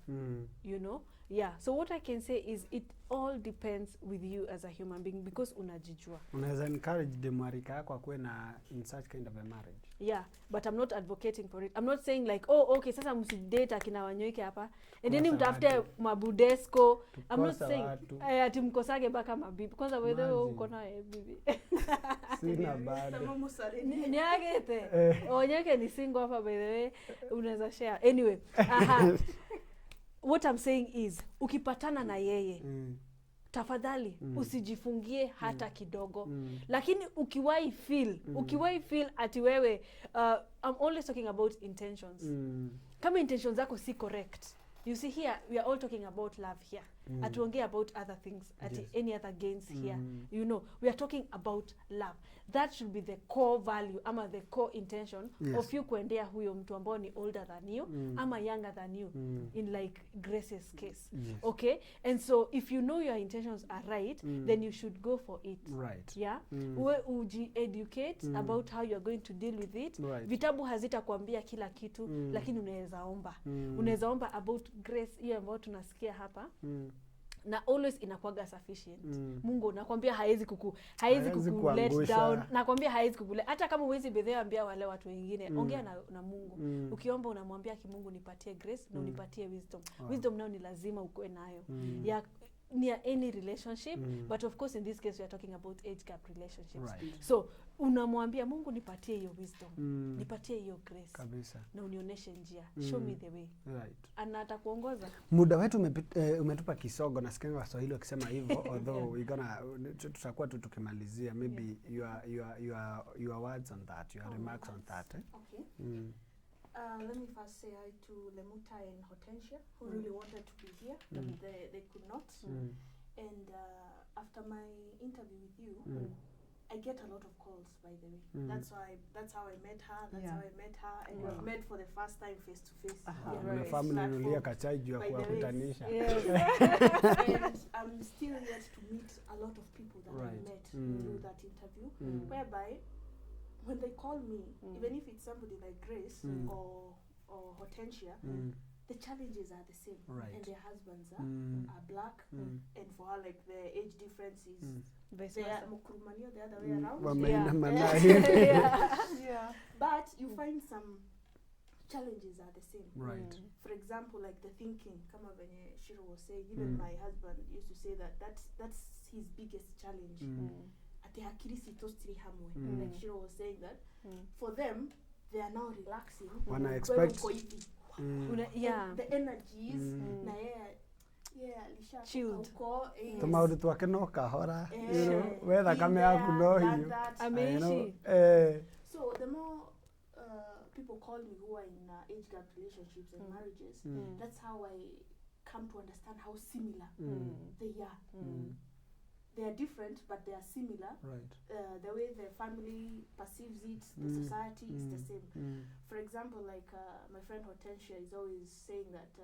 You know? Yeah. So what I can say is it all depends with you as a human being because unajijua. Unaweza encourage demarika yako akue na in such kind of a marriage. Yeah, but I'm not advocating for it. I'm not saying like, oh, okay, sasa msidate akina Wanyoike hapa. And then mtafute mabudesco. I'm not saying ati mkosage baka mabibi. Kwanza wewe uko na bibi. Sina bado. Ni agete. Wanyoike ni single hapa by the way. Unaweza share. Anyway, what I'm saying is ukipatana na yeye tafadhali usijifungie hata kidogo. Lakini ukiwahi feel ati wewe I'm always talking about intentions. Kama intentions zako si correct. You see here we are all talking about love here. Atuongea about other things, any other gains here. You know, we are talking about love. That should be the core value ama the core intention of you kuendea huyo mtu ambao ni older than you ama younger than you in like Grace's case. Okay? And so if you know your intentions are right, then you should go for it. Right. Yeah? Uwe uji-educate about how you're going to deal with it. Vitabu hazitakwambia kila kitu, lakini unaweza omba. Unaweza omba about grace hiyo ambayo tunasikia hapa. Na always inakuwaga sufficient. Mungu nakwambia haezi kuku let down. Nakwambia haezi kukulet. Hata kama uwezi bedhea ambia wale watu wengine, ongea na Mungu. Ukiomba unamwambia Mungu nipatie grace na unipatie wisdom. Wisdom nao ni lazima ukue nayo. Ya near any relationship, but of course in this case we are talking about age gap relationships. So unamwambia Mungu nipatie hiyo wisdom, nipatie hiyo grace kabisa, na unioneshe njia, show me the way. Ana atakuongoza. Muda wetu umetupa kisogo, nasikia Waswahili wakisema hivyo, although we gonna tutakuwa tu tukimalizia, maybe your words on that, your remarks on that. Okay. Let me first say hi to Lemuta and Hortensia, who really wanted to be here, but they could not. And after my interview with you, I get a lot of calls, by the way. That's how I met her. And we've met for the first time face to face. My family nulia kachai juu ya kuwakutanisha. And I'm still yet to meet a lot of people that I met through that interview, whereby when they call me, even if it's somebody like Grace or Hortensia, the challenges are the same. And their husbands are black, and for her, like, the age difference is the other way around. But you find some challenges are the same. For example, like the thinking, kama venye Shiro was saying, even my husband used to say that's his biggest challenge. Like Shiro was saying that for them they are now relaxing. When I expect the energies chilled. Tumaudu twake no kahora, you know, whether kame yaku no hiyo. So the more people call me who are in age gap relationships and marriages, that's how I come to understand how similar they are. They are different, but they are similar. The way the family perceives it, the society is the same. For example, like my friend Hortensia is always saying that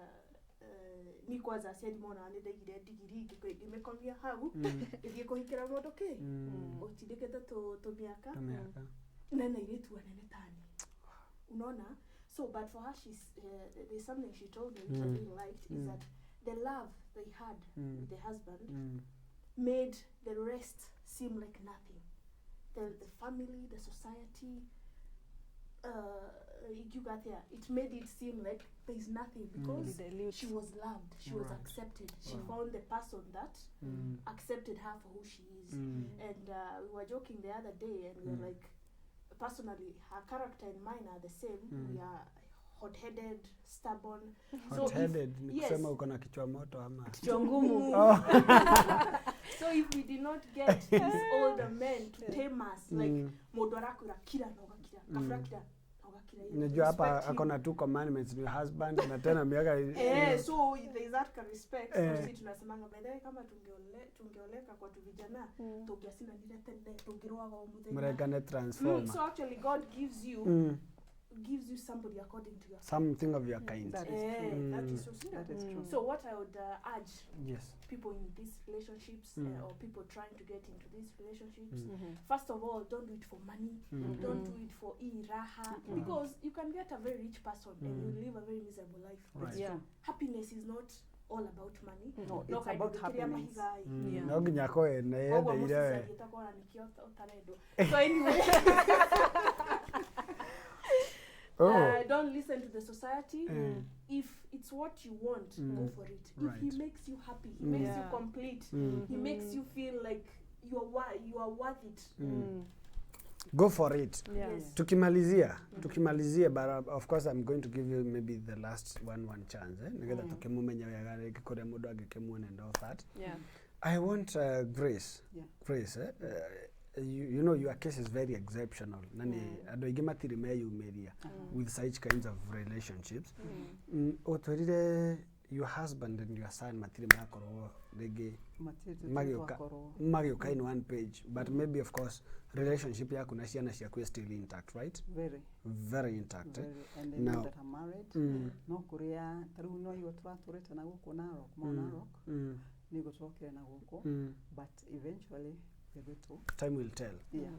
Nikwaza said mona anede digiri imekwambia hau ikikuhikira modo ke otideketa to miaka nene iletu anene tani unaona. So but for her, there's something she told me which I really liked, is that the love they had with the husband made the rest seem like nothing. The family, the society, you got there, it made it seem like there's nothing, because she was loved, she was accepted. She found the person that accepted her for who she is. And we were joking the other day, and we were like, personally, her character and mine are the same. We are hot-headed, stubborn. Hot-headed, nikusema uko na kichwa moto ama kichwa ngumu. So if we did not get these older men to tame us, like modwaraku kila na ugakira, kafra kila. Unajua hapa akona two commandments, your husband na tena miaka so there is that respect. So si tunasemanga by the way, kama tungeoleka kwa tu vijana tungeasina nile tende tungiroa wa mudhema mrekane transform. So actually God gives you gives you somebody according to your Something of your kind. That is true. That is so true. That is true. So what I would urge Yes. people in these relationships or people trying to get into these relationships, Mhm. first of all, don't do it for money. Don't do it for raha, because you can get a very rich person and you live a very miserable life. Right. Yeah. Happiness is not all about money. No, No it's kaindu about ngikiria happiness. mahiga Yeah. No nginya ko ene koguo yendeire we. mũciari ĩtakorwo nĩkĩo ũtarendwo. So anyway, don't listen to the society. If it's what you want, go for it. If he Right. makes you happy, he makes you Yeah. complete, he makes you feel like you are worth it. Go for it. Yeah. Yes. Tukimalizia, but of course I'm going to give you maybe the last one chance, nigetha tukimumenya wega rĩngĩ kũrĩa mũndũ angĩkĩmuona and all that. Yeah. I want Grace. Yeah. Grace, you know your case is very exceptional. Nani andũ aingĩ matirĩ meyumĩria with such kinds of relationships. Ũtwĩrire your husband and your son matirĩ makorwo rĩngĩ magĩũka in one page, but maybe of course relationship yaku na ciana ciaku is still intact, right? Very intact. Very. And they Now- know that I'm married. No kuria taru no yo tũratũrĩte na gũkũ Narok, Narok. Nĩ gũtũrokire na gũkũ. But eventually we're going to. Time will tell. Yeah.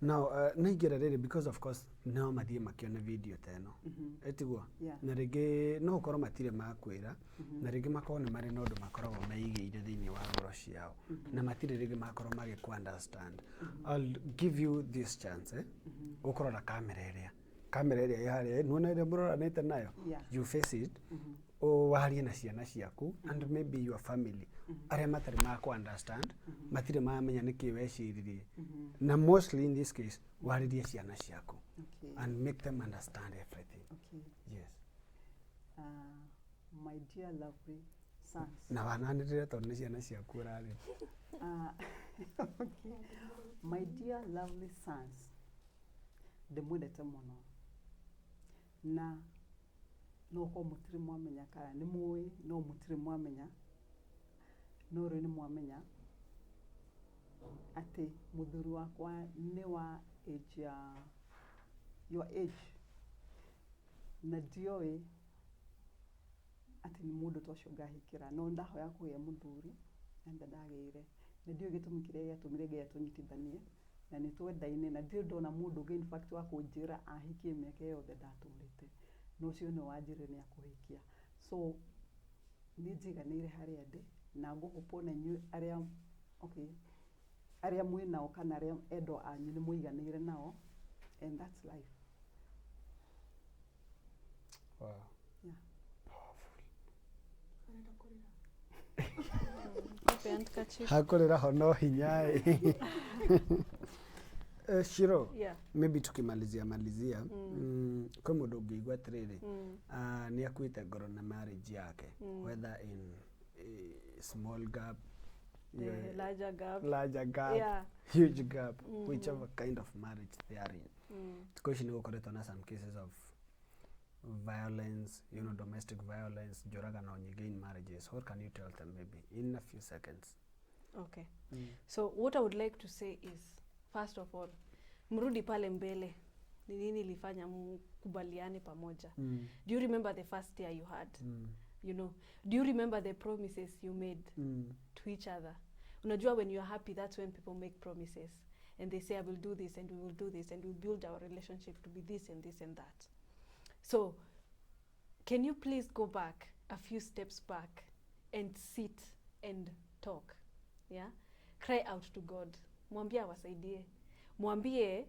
Now, naigera rĩrĩ because of course no mathiĩ makĩone video ta ĩno. Etiguo. Yeah. Na rĩngĩ no ũkorwo matirĩ makwĩra, na rĩngĩ makorwo nĩ marĩ na ũndũ makoragwo meigĩire thĩinĩ wa ngoro ciao, na matirĩ rĩngĩ makorwo magĩkũ-understand. I'll give you this chance, ũkũrora kamera ĩrĩa ĩ harĩa, nuona ĩrĩa mũroranĩte nayo, Yeah. you face it, warie na ciana ciaku and maybe your family arĩa matarĩ makũ-understand, matirĩ mamenya nĩkĩ weciririe, na mostly in this case warĩrie ciana ciaku Okay. and make them understand everything. Okay. Yes. My dear lovely sons. Na wananĩrĩre tondũ nĩ ciana ciaku ũrarĩ. Okay. My dear lovely sons. Ndĩmwendete mũno. Na no ko mũtirĩ mwamenya kana nĩ mũĩ no mũtirĩ mwamenya. No rĩu nĩ mwamenya atĩ mũthuri wakwa nĩ wa age ya your age. Na ndioĩ atĩ nĩ mũndũ ta ũcio ngahĩkĩra, no ndahoya kũgĩa mũthuri na ndagĩire. Na ndiũĩ gĩtũmi kĩrĩa gĩatũmire Ngai atũnyitithanie, na nĩ twendaine, na ndirĩ ndona mũndũ ũngĩ in fact wa kũnjĩra ahikie mĩaka yothe ndatũrĩte. No ũcio nĩ wanjĩrĩ nĩ akũhikia. So nĩ njiganĩire harĩa ndĩ, na ngũkũpwo na inyuĩ arĩa mwĩ nao kana arĩa endwa anyu nĩ mũiganĩire nao, and that's life. Wow. Yeah. Okay, handkerchief. Hakũrĩra ho no hinya Shiro, Yeah. maybe tukimalizia kwĩ mũndũ ũngĩigua atĩrĩrĩ, nĩ akuĩte ngoro na marriage yake, whether in a small gap, Larger gap. larger gap, Yeah. huge gap, whichever kind of marriage they are in. Thikũ ici nĩ gũkoretwo na some cases of violence, you know, domestic violence, njũragano nyingĩ in marriages. What can you tell them maybe in a few seconds? Okay. So what I would like to say is, first of all, mrudi pale mbele. Ni nini ilifanya mkubaliane pamoja? Do you remember the first year you had? You know, do you remember the promises you made to each other? Unajua, when you're happy, that's when people make promises. And they say, I will do this and we will do this and we'll build our relationship to be this and this and that. So, can you please go back a few steps back and sit and talk? Yeah? Cry out to God. Mwambie awasaidie. Mwambie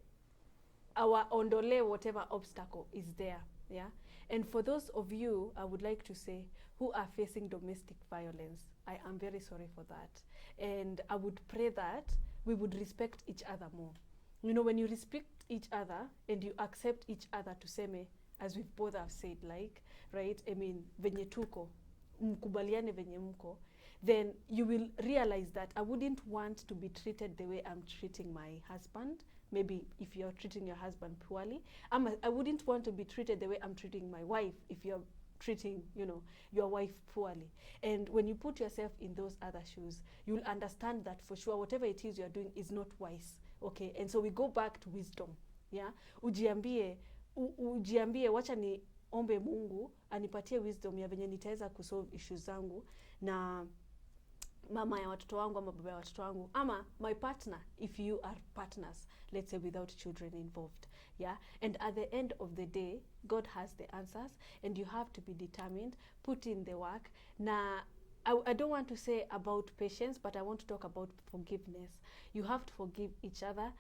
awaondolee whatever obstacle is there. Yeah? And for those of you, I would like to say, who are facing domestic violence, I am very sorry for that. And I would pray that we would respect each other more. You know, when you respect each other and you accept each other to seme, as we both have said, like, right, I mean, venye tuko, mkubaliane venye mko, then you will realize that I wouldn't want to be treated the way I'm treating my husband. Maybe if you're treating your husband poorly, I wouldn't want to be treated the way I'm treating my wife if you're treating, you know, your wife poorly. And when you put yourself in those other shoes, you'll understand that for sure whatever it is you're doing is not wise. Okay, and so we go back to wisdom. Yeah, ujiambie ujiambie wacha ni ombe Mungu anipatie wisdom ya venye nitaweza kusolve issues zangu na mama ya watoto wangu ama baba ya watoto wangu ama my partner if you are partners, let's say without children involved. Yeah, and at the end of the day God has the answers and you have to be determined, put in the work. Na I don't want to say about patience, but I want to talk about forgiveness. You have to forgive each other.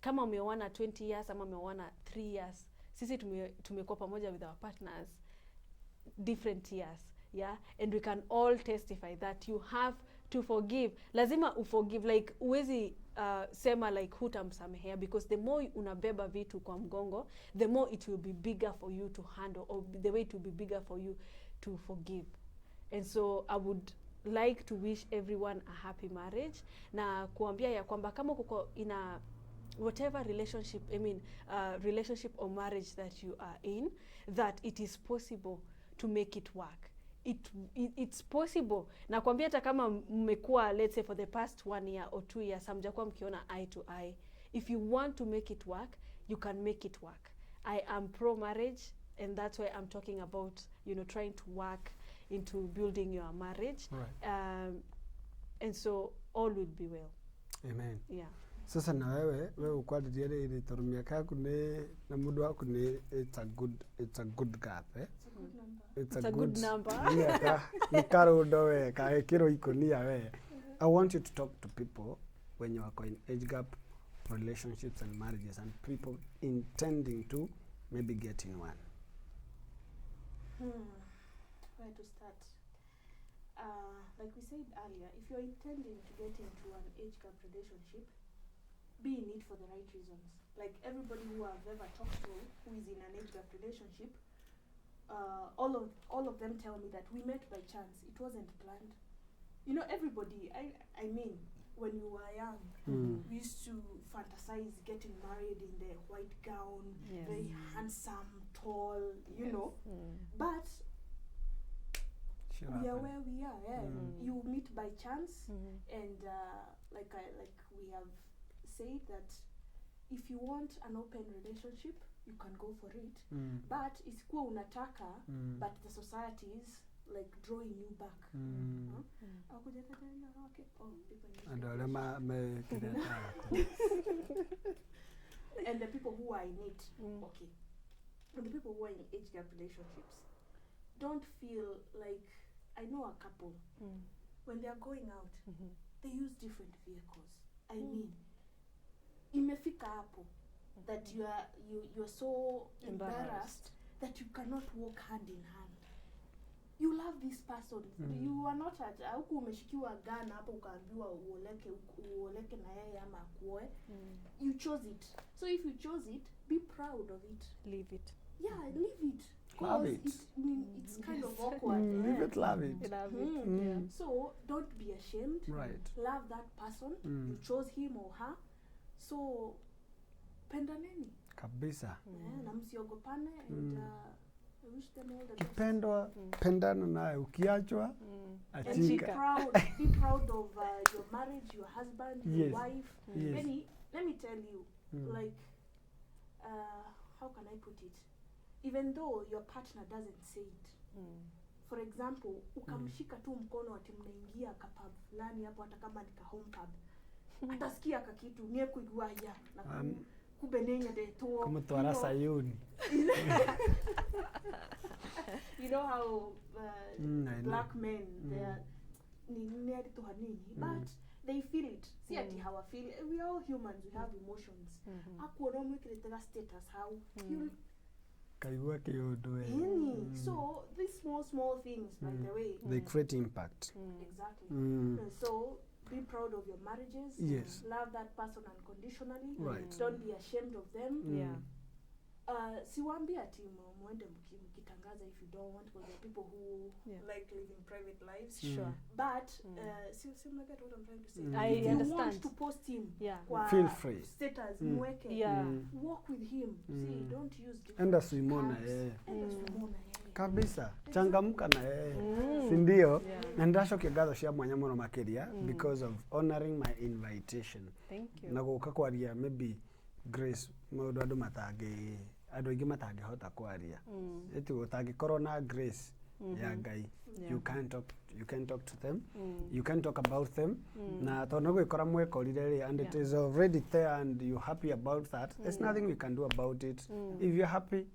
Kama umeoana 20 years ama umeoana 3 years, sisi tumekuwa pamoja with our partners different years. Yeah, and we can all testify that you have to forgive. Lazima uforgive, like uwezi sema like hutamsamehea, because the more unabeba vitu kwa mgongo, the more it will be bigger for you to handle, or the way it will be bigger for you to forgive. And so I would like to wish everyone a happy marriage, na kuambia ya kwamba kama kuko ina whatever relationship, relationship or marriage that you are in, that it is possible to make it work. It's possible. Na kuambia hata kama mmekuwa let's say for the past 1 year or 2 years hamjakuwa mkiona eye to eye, if you want to make it work, you can make it work. I am pro marriage, and that's why I'm talking about, trying to work into building your marriage. Right. And so all will be well. Amen. Yeah. Sasa na wewe ukwadirie ile torumia kaku ne na mudu wako ni it's a good gap, eh? It's a good number. Yeah, nikaro dowe ka kiro ikonia we. I want you to talk to people when you are in age gap relationships and marriages, and people intending to maybe get in one. Where to start? Like we said earlier, if you're intending to get into an age gap relationship, be in it for the right reasons. Like everybody who I've ever talked to who is in an age gap relationship, all of them tell me that we met by chance. It wasn't planned. Everybody, I mean, when you were young, we used to fantasize getting married in the white gown, yes. very handsome, tall, But we are where we are. Yeah. You meet by chance, and like we have said that if you want an open relationship, you can go for it. But it's kuwa unataka, but the society is like drawing you back. And the people who are in it, okay. And the people who are in age gap relationships, don't feel like, I know a couple, when they are going out, they use different vehicles. I mean, imefika hapo that you're so embarrassed that you cannot walk hand in hand. You love this person. You are not at huku umeshikiwa gana hapo ukaambiwa uoleke na yeye ama kuoe. You chose it. So if you chose it, be proud of it. Leave it. Yeah, leave it. Love it. It's kind of awkward. Leave it, love it. Love it. Yeah. So don't be ashamed. Right. Love that person. You chose him or her. So pendaneni. Kabisa. Na msiogopane, and I wish them all the best. Kipendwa, pendana naye, ukiachwa, achika. And be proud of your marriage, your husband, your wife. Yes. Let me tell you, like, how can I put it? Even though your partner doesn't say it. For example, ukamshika tu mkono ati mnaingia kapab fulani hapo, hata kama ni ka home pub. Atasikia kakitu nie kuigua ya na kubenenya de to kumtwara Sayuni. You know how black men, they are near to hanini, but they feel it. See ati how I feel. We are all humans, we have emotions. Akuona mwikileta status how you Kaigua kiyodo. So these small things, by the way, they create impact. Exactly. So be proud of your marriages. Yes. Love that person unconditionally. Right. Don't be ashamed of them. Yeah. Siwaambi ati muende mkitangaza if you don't want, because there are people who like living private lives. Sure. But seem like what I'm trying to say. I if you understand. want to post him, feel free. Status mweke. Yeah. Walk with him. See, don't use different. Enda Simona yeye. Kabisa. Changamka na yeye. Si ndio? Na ndasho kigatho cia mwanya muno makiria because of honoring my invitation. Thank you. Na guka kwaria maybe Grace maundu andu aingĩ matangĩhota kwaria eti gũtangĩkorwo na grace ya Ngai you can't talk to them you can't talk about them na tondũ gwĩkora mwekorire rĩ and it is already there and you're happy about that there's nothing we can do about it if you're happy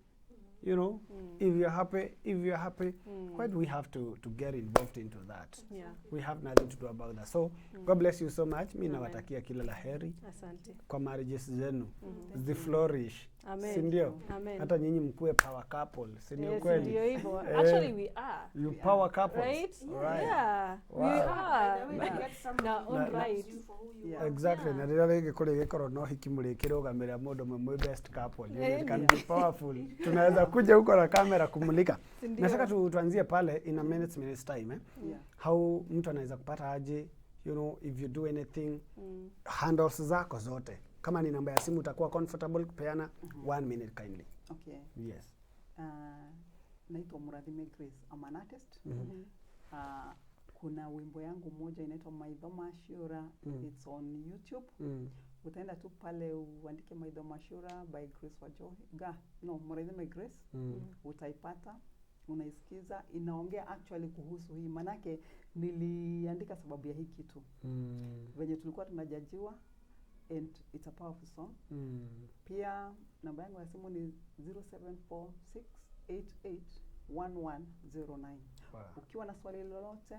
you know if you're happy why do we have to get involved into that we have nothing to do about that so God bless you so much mimi nawatakia kila la heri Asante. kwa marriages zenu the flourish Amen. si ndio Amen. hata nyinyi mkuwe power couple si ndio Yes, kweli ndio hivyo. Actually we are. you power couples Right? right. Yeah. Wow. We are. By the way, you get someone Now, who all loves right. you for who you Yeah. are. exactly na rĩrĩa rĩngĩ kũrĩ gĩkorwo no hiki mũrĩkĩrũgamĩrĩra mũndũ mwe best couple you know, it can be powerful tunaweza kuja huko na kamera kumulika nataka tuanzie pale in a minutes time Yeah. how mtu anaweza kupata aje you know if you do anything handles zako zote kama ni namba ya simu utakuwa comfortable kupeana 1 minute kindly Okay. yes Naitwa Murathime Grace. I'm an artist. Kuna wimbo yangu moja inaitwa Maithoma Shura. It's on YouTube. Utaenda tu pale uandike Maithoma Shura by Grace Wajohi. Murathime Grace. Utaipata, unaisikiza, inaongea actually kuhusu hii. Manake niliandika sababu ya hii kitu. Venye tulikuwa tunajajiwa and it's a powerful song. Pia namba yangu ya simu ni 0746881109. Ukiwa na swali lolote,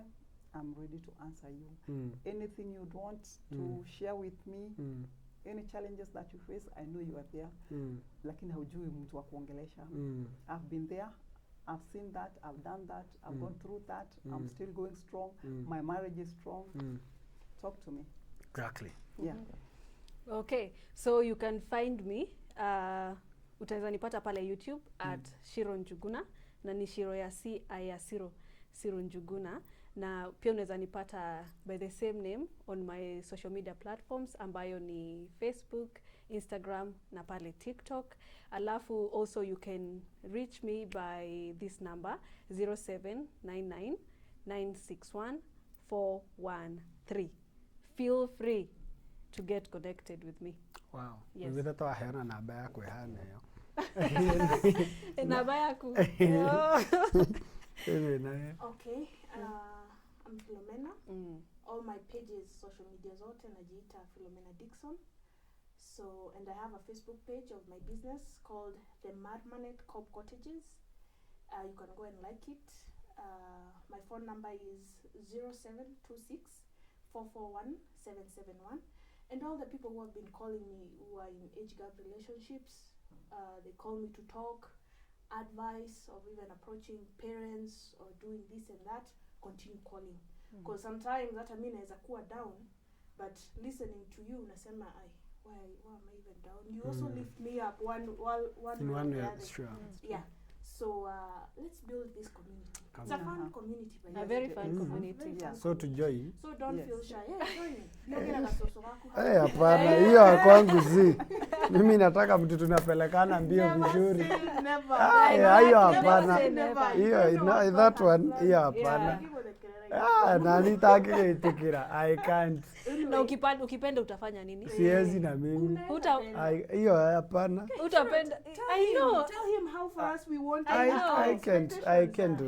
I'm ready to answer you. Anything you'd want to share with me, any challenges that you face, I know you are there. Lakini haujui mtu wa kuongelesha. I've been there. I've seen that, I've done that, I've gone through that, I'm still going strong, my marriage is strong. Talk to me. exactly Yeah. Okay, so you can find me utaweza nipata pale YouTube at Shiro Njuguna na ni Shiro ya C ya Shiro Njuguna na pia unaweza nipata by the same name on my social media platforms ambayo ni Facebook, Instagram na pale TikTok. Alafu also you can reach me by this number 0799961413. Feel free to get connected with me. wow Yes. wewe twaheana namba yako ihana hiyo Namba yaku. Okay. I'm Philomena. All my pages, social media zote najiita Philomena Dixon. So, and I have a Facebook page of my business called The Marmanet Cobb Cottages. You can go and like it. My phone number is 0726441771. And all the people who have been calling me who are in age gap relationships, they call me to talk, advice, or even approaching parents or doing this and that, continue calling. Because sometimes that naweza kuwa down, but listening to you, nasema, why am I even down? You also lift me up one in way one or the way other. sure Yeah. So let's build this community. It's a fun community, by the A way. very fun community. Very fun so to join So don't feel shy. Yeah, join me. Nongea na kasoso wako. hapana hiyo kwangu si mimi nataka mtu tunapelekana mbio vizuri hiyo hapana hiyo that one hiyo hapana na nitakitikira I can't Na ukipenda utafanya nini? siezi na mimi hiyo hapana Utapenda. I know. Tell him how for us we want. I can't do that I But can't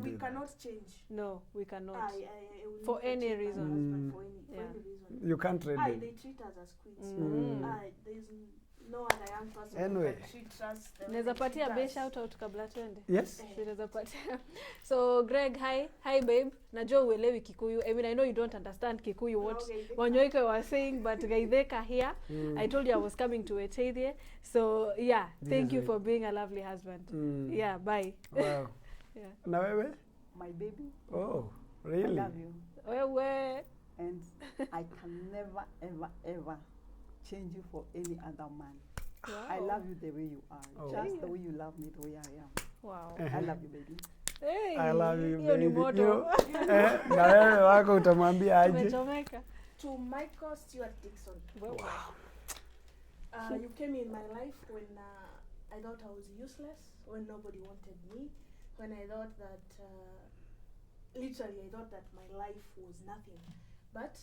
we do that cannot change. No, we cannot. I will For never any change my reason. husband for any Yeah. reason. you can't read They it treat us as queens. There's no other young person Anyway. who can treat us. the way Naweza they patia treat be us. shout out kabla tuende. yes Naweza patia. So Greg, hi babe. Najua uelewi Kikuyu. I mean I know you don't understand Kikuyu what Wanyoike was saying, but Gaitheka here. I told you I was coming to Echedie. So yeah, thank you for being a lovely husband. Yeah, bye. wow Yeah. na wewe My baby, oh I really love you. Wewe. And I can never, ever, ever change you for any other man. I love you the way you are. Oh. Just the way you love me, the way I am. Wow. I love you, baby. Hey, I love you hiyo ni baby moto. na wewe wako utamwambia aje Umechomeka. To Michael Stewart Dixon. Wow. You came in my life when I thought I was useless, when nobody wanted me, when I thought that, literally I thought that my life was nothing. But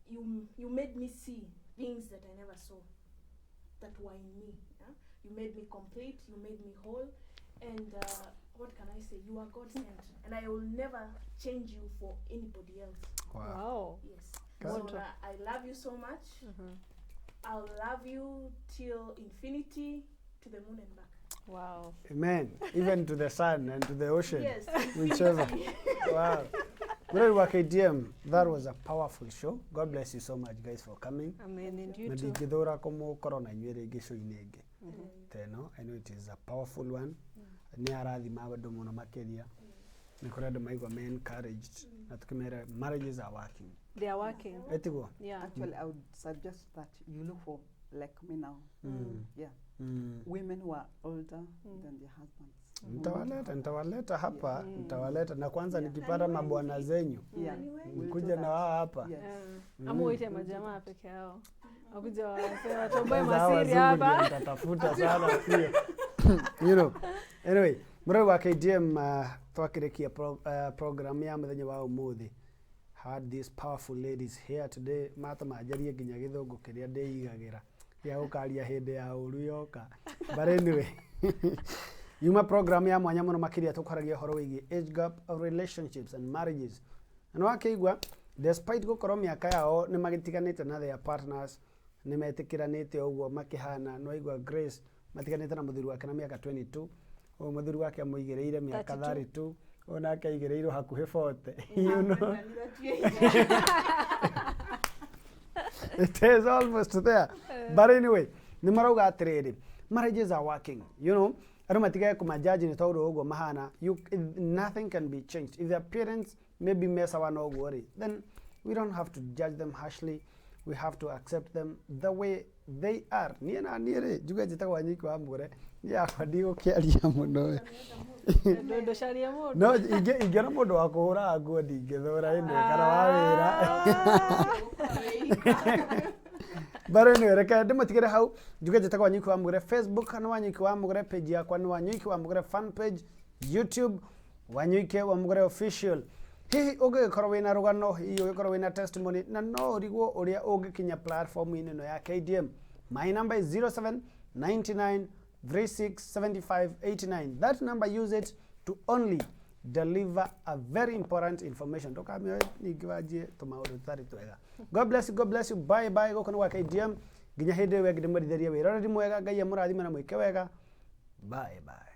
you made me see things that I never saw that were in me. Yeah? You made me complete, you made me whole, and what can I say? You are God sent, and I will never change you for anybody else. Wow. Yes. God. So I love you so much. I'll love you till infinity, to the moon and back. Wow. Amen. Even to the sun and to the ocean. Yes. Whichever. infinity. Wow. Murari wa KDM, that was a powerful show. God bless you so much, guys, for coming. Amen. And you Na too. ndingithura kumukorwo nywere igi show-ini ingi teno. I know it is a powerful one. Ni arathima andu muno makiria. Ni kuri andu maigua me encouraged. Na tukimera marriages are working. They are working. Etigo. Yeah. Actually, I would suggest that you look for, like me now, yeah, Mm. women who are older than their husbands. Nitawaleta hapa, nitawaleta na kwanza nikipata mabwana zenyu. Yeah, we'll Kuja do na that. wao hapa. Yes. Ama uite majamaa peke yao. Wakuja wasema watoboe Kwanza hawa masiri wazungu ndio hapa. nitatafuta sana pia. You know. Anyway, Murari wa KDM twakirekia program ya muthenya wa umuthi. Had these powerful ladies here today. Mata majarie nginya githungu kiria ndeigagira. Ya ukaria hindi ya uru yoka. But anyway. Yuma program ya mwanya muno makiria tukwaragia horo wigi age gap of relationships and marriages. And wakeigwa despite gukorwo miaka yao ni magitiganite na their partners ni metikiranite uguo makihana no igwa Grace matiganite na muthuri wake na miaka 22 o muthuri wake amuigireire miaka 32 ona akaigireirwo hakuhi 40 you know. It is almost there. But anyway, ni marauga atiriri marriages are working, you know. Aro matigae kumajaji ni tawro ugo mahana, nothing can be changed. If their parents maybe mess around or worry, then we don't have to judge them harshly. We have to accept them the way they are. Niye na nire juga jita kwa nyiki wa mugure ya kwadigo kiaria muno. Dodo sharia modo. No igera mudo wa kuhura aguo ndingithura ine kana wawira. But anyway, reka ndimutigire hau juga jita kwa nyiki wa mugure Facebook kana wa nyiki wa mugure page yakwa ni wa nyiki wa mugure fan page YouTube wa nyiki wa mugure official. Hihi ugikorwo wina rugano hihi ugikorwo wina testimony na no rigwo uria ugikinya platform ino ya KDM. My number is 0799367589. That number, use it to only deliver a very important information. Tokamio nigiwaje tumauru tari twega. God bless you, bye bye. Gokono wa KDM ginya hinde we gidimweritheria wira ri mwega ngai amurathime na mwike wega. Bye bye.